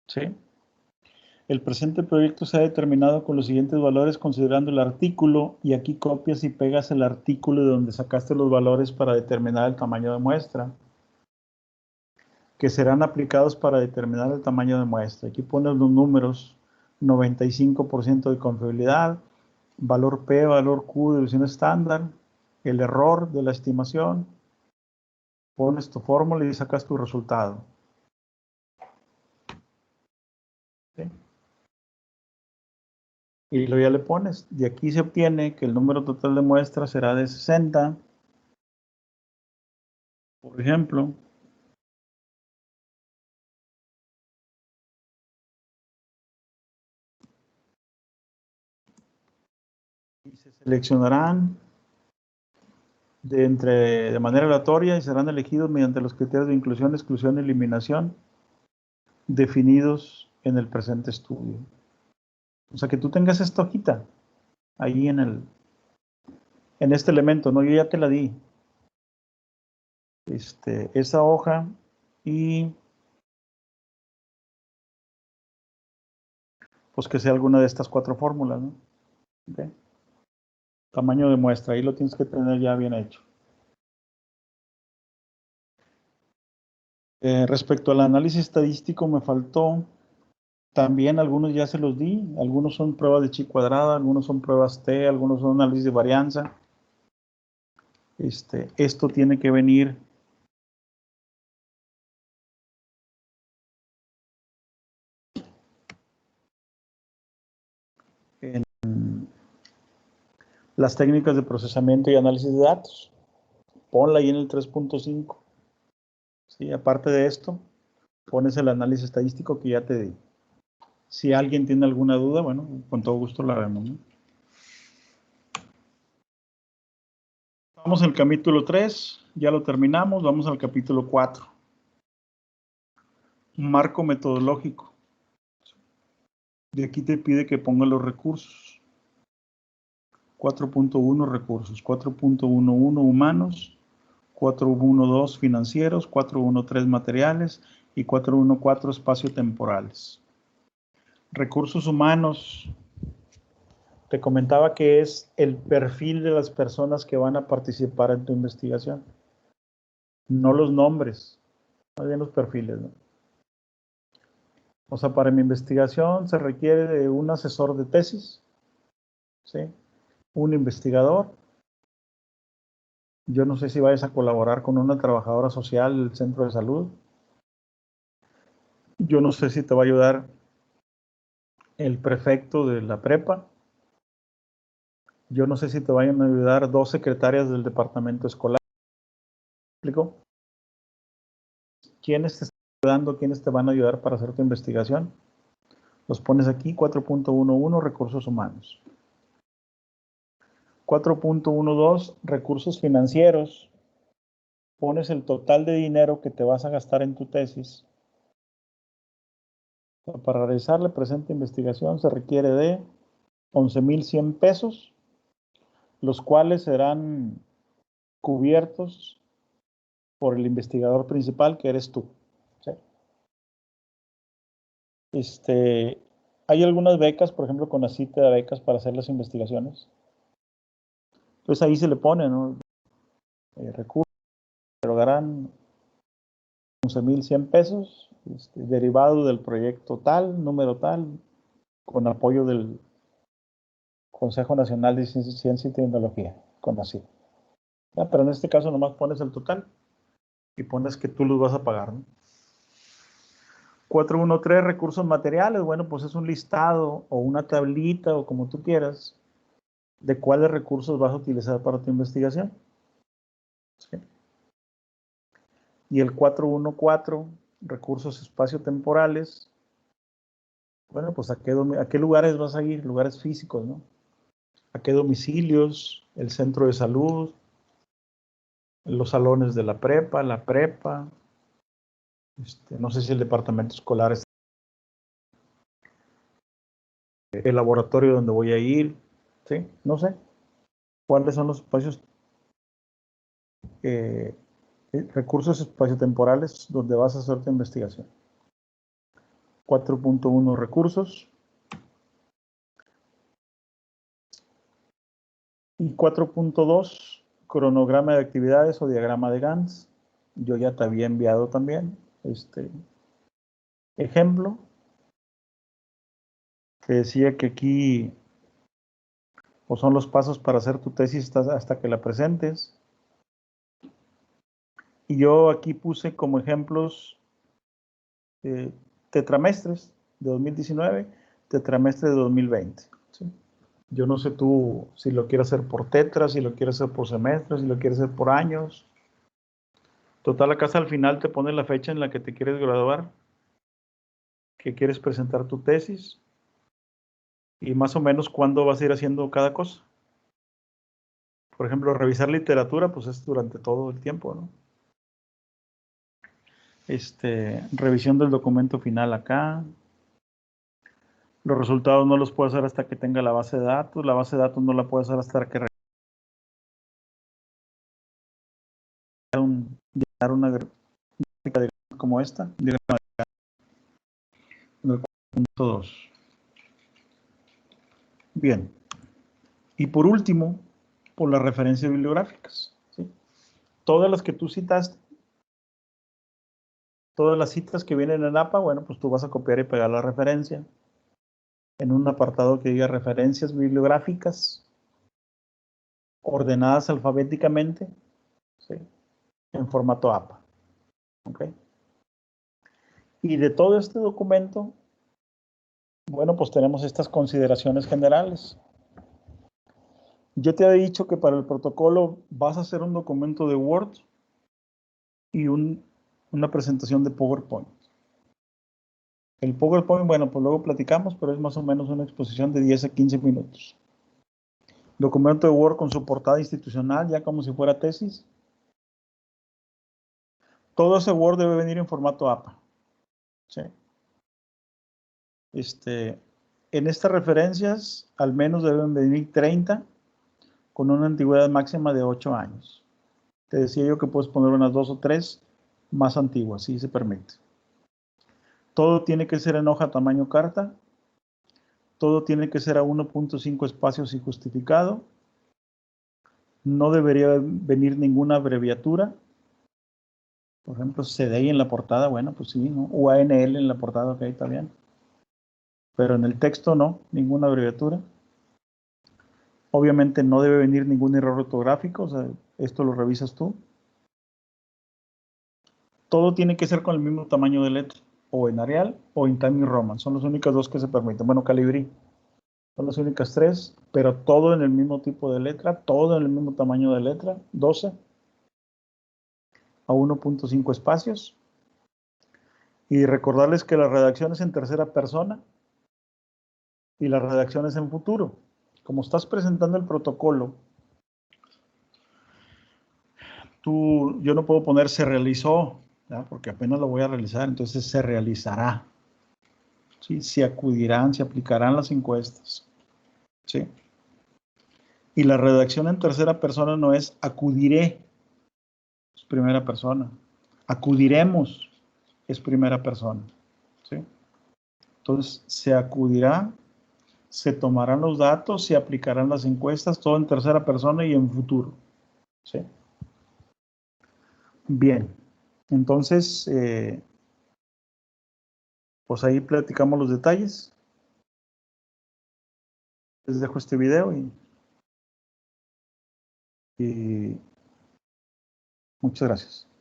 Speaker 1: ¿Sí? El presente proyecto se ha determinado con los siguientes valores considerando el artículo, y aquí copias y pegas el artículo de donde sacaste los valores para determinar el tamaño de muestra, que serán aplicados para determinar el tamaño de muestra. Aquí pones los números: 95% de confiabilidad, valor P, valor Q de división estándar, el error de la estimación, pones tu fórmula y sacas tu resultado. ¿Sí? Y luego ya le pones, de aquí se obtiene que el número total de muestras será de 60, por ejemplo. Y se seleccionarán de manera aleatoria y serán elegidos mediante los criterios de inclusión, exclusión y eliminación definidos en el presente estudio. O sea, que tú tengas esta hojita ahí en este elemento, ¿no? Yo ya te la di. Esa hoja y pues que sea alguna de estas 4 fórmulas, ¿no? ¿Okay? Tamaño de muestra, ahí lo tienes que tener ya bien hecho. Respecto al análisis estadístico me faltó, también algunos ya se los di, algunos son pruebas de chi cuadrada, algunos son pruebas T, algunos son análisis de varianza. Esto tiene que venir en las técnicas de procesamiento y análisis de datos. Ponla ahí en el 3.5. ¿Sí? Aparte de esto, pones el análisis estadístico que ya te di. Si alguien tiene alguna duda, bueno, con todo gusto la vemos, ¿no? Vamos al capítulo 3, ya lo terminamos, vamos al capítulo 4. Marco metodológico. De aquí te pide que ponga los recursos. 4.1 recursos, 4.11 humanos, 4.12 financieros, 4.13 materiales y 4.14 espacio-temporales. Recursos humanos, te comentaba que es el perfil de las personas que van a participar en tu investigación. No los nombres, más bien los perfiles, ¿no? O sea, para mi investigación se requiere de un asesor de tesis, ¿sí? Un investigador. Yo no sé si vayas a colaborar con una trabajadora social del centro de salud. Yo no sé si te va a ayudar el prefecto de la prepa. Yo no sé si te vayan a ayudar 2 secretarias del departamento escolar. ¿Me explico? ¿Quiénes te están ayudando? ¿Quiénes te van a ayudar para hacer tu investigación? Los pones aquí, 4.11, recursos humanos. 4.12, recursos financieros. Pones el total de dinero que te vas a gastar en tu tesis. Para realizar la presente investigación se requiere de 11,100 pesos. los cuales serán cubiertos por el investigador principal, que eres tú. ¿Sí? Hay algunas becas, por ejemplo, CONACYT te da becas para hacer las investigaciones. Entonces ahí se le pone, ¿no? Recursos, erogarán 11,100 pesos, derivado del proyecto tal, número tal, con apoyo del Consejo Nacional de Ciencia y Tecnología, CONACYT. Pero en este caso nomás pones el total y pones que tú los vas a pagar, ¿no? 413, recursos materiales. Bueno, pues es un listado o una tablita o como tú quieras de cuáles recursos vas a utilizar para tu investigación. ¿Sí? Y el 414, recursos espaciotemporales. Bueno, pues ¿a qué lugares vas a ir? Lugares físicos, ¿no? ¿A qué domicilios? El centro de salud, los salones de la prepa, no sé si el departamento escolar es el laboratorio donde voy a ir, ¿sí? No sé cuáles son los espacios, recursos espaciotemporales donde vas a hacer tu investigación. 4.1, recursos. Y 4.2, cronograma de actividades o diagrama de Gantt. Yo ya te había enviado también ejemplo que decía que aquí pues, son los pasos para hacer tu tesis hasta que la presentes. Y yo aquí puse como ejemplos tetramestres de 2019, tetramestre de 2020. ¿Sí? Yo no sé tú si lo quieres hacer por tetra, si lo quieres hacer por semestres, si lo quieres hacer por años. Total, acá al final te pone la fecha en la que te quieres graduar, que quieres presentar tu tesis y más o menos cuándo vas a ir haciendo cada cosa. Por ejemplo, revisar literatura, pues es durante todo el tiempo, ¿no? Revisión del documento final acá. Los resultados no los puedo hacer hasta que tenga la base de datos. La base de datos no la puedo hacer hasta que llenar una gráfica de como esta. Diagrama de 4.2. Bien. Y por último, por las referencias bibliográficas. ¿Sí? Todas las que tú citaste, todas las citas que vienen en APA, bueno, pues tú vas a copiar y pegar la referencia en un apartado que diga referencias bibliográficas ordenadas alfabéticamente, ¿sí? En formato APA. ¿Okay? Y de todo este documento, bueno, pues tenemos estas consideraciones generales. Yo te había dicho que para el protocolo vas a hacer un documento de Word y una presentación de PowerPoint. El PowerPoint, bueno, pues luego platicamos, pero es más o menos una exposición de 10 a 15 minutos. Documento de Word con su portada institucional, ya como si fuera tesis. Todo ese Word debe venir en formato APA. ¿Sí? En estas referencias, al menos deben venir 30 con una antigüedad máxima de 8 años. Te decía yo que puedes poner unas 2 o 3 más antiguas, si se permite. Todo tiene que ser en hoja tamaño carta. Todo tiene que ser a 1.5 espacios y justificado. No debería venir ninguna abreviatura. Por ejemplo, CDI en la portada, bueno, pues sí, ¿no? O ANL en la portada, ok, está bien. Pero en el texto no, ninguna abreviatura. Obviamente no debe venir ningún error ortográfico, o sea, esto lo revisas tú. Todo tiene que ser con el mismo tamaño de letra, o en Arial o en Times Roman, son las únicas dos que se permiten. Bueno, Calibri, son las únicas 3, pero todo en el mismo tipo de letra, todo en el mismo tamaño de letra, 12 a 1.5 espacios. Y recordarles que la redacción es en tercera persona y la redacción es en futuro. Como estás presentando el protocolo, yo no puedo poner se realizó, ¿ya? Porque apenas lo voy a realizar, entonces se realizará. ¿Sí? Se acudirán, se aplicarán las encuestas. ¿Sí? Y la redacción en tercera persona no es acudiré, es primera persona. Acudiremos es primera persona. ¿Sí? Entonces, se acudirá, se tomarán los datos, se aplicarán las encuestas, todo en tercera persona y en futuro. ¿Sí? Bien, entonces, pues ahí platicamos los detalles. Les dejo este video y muchas gracias.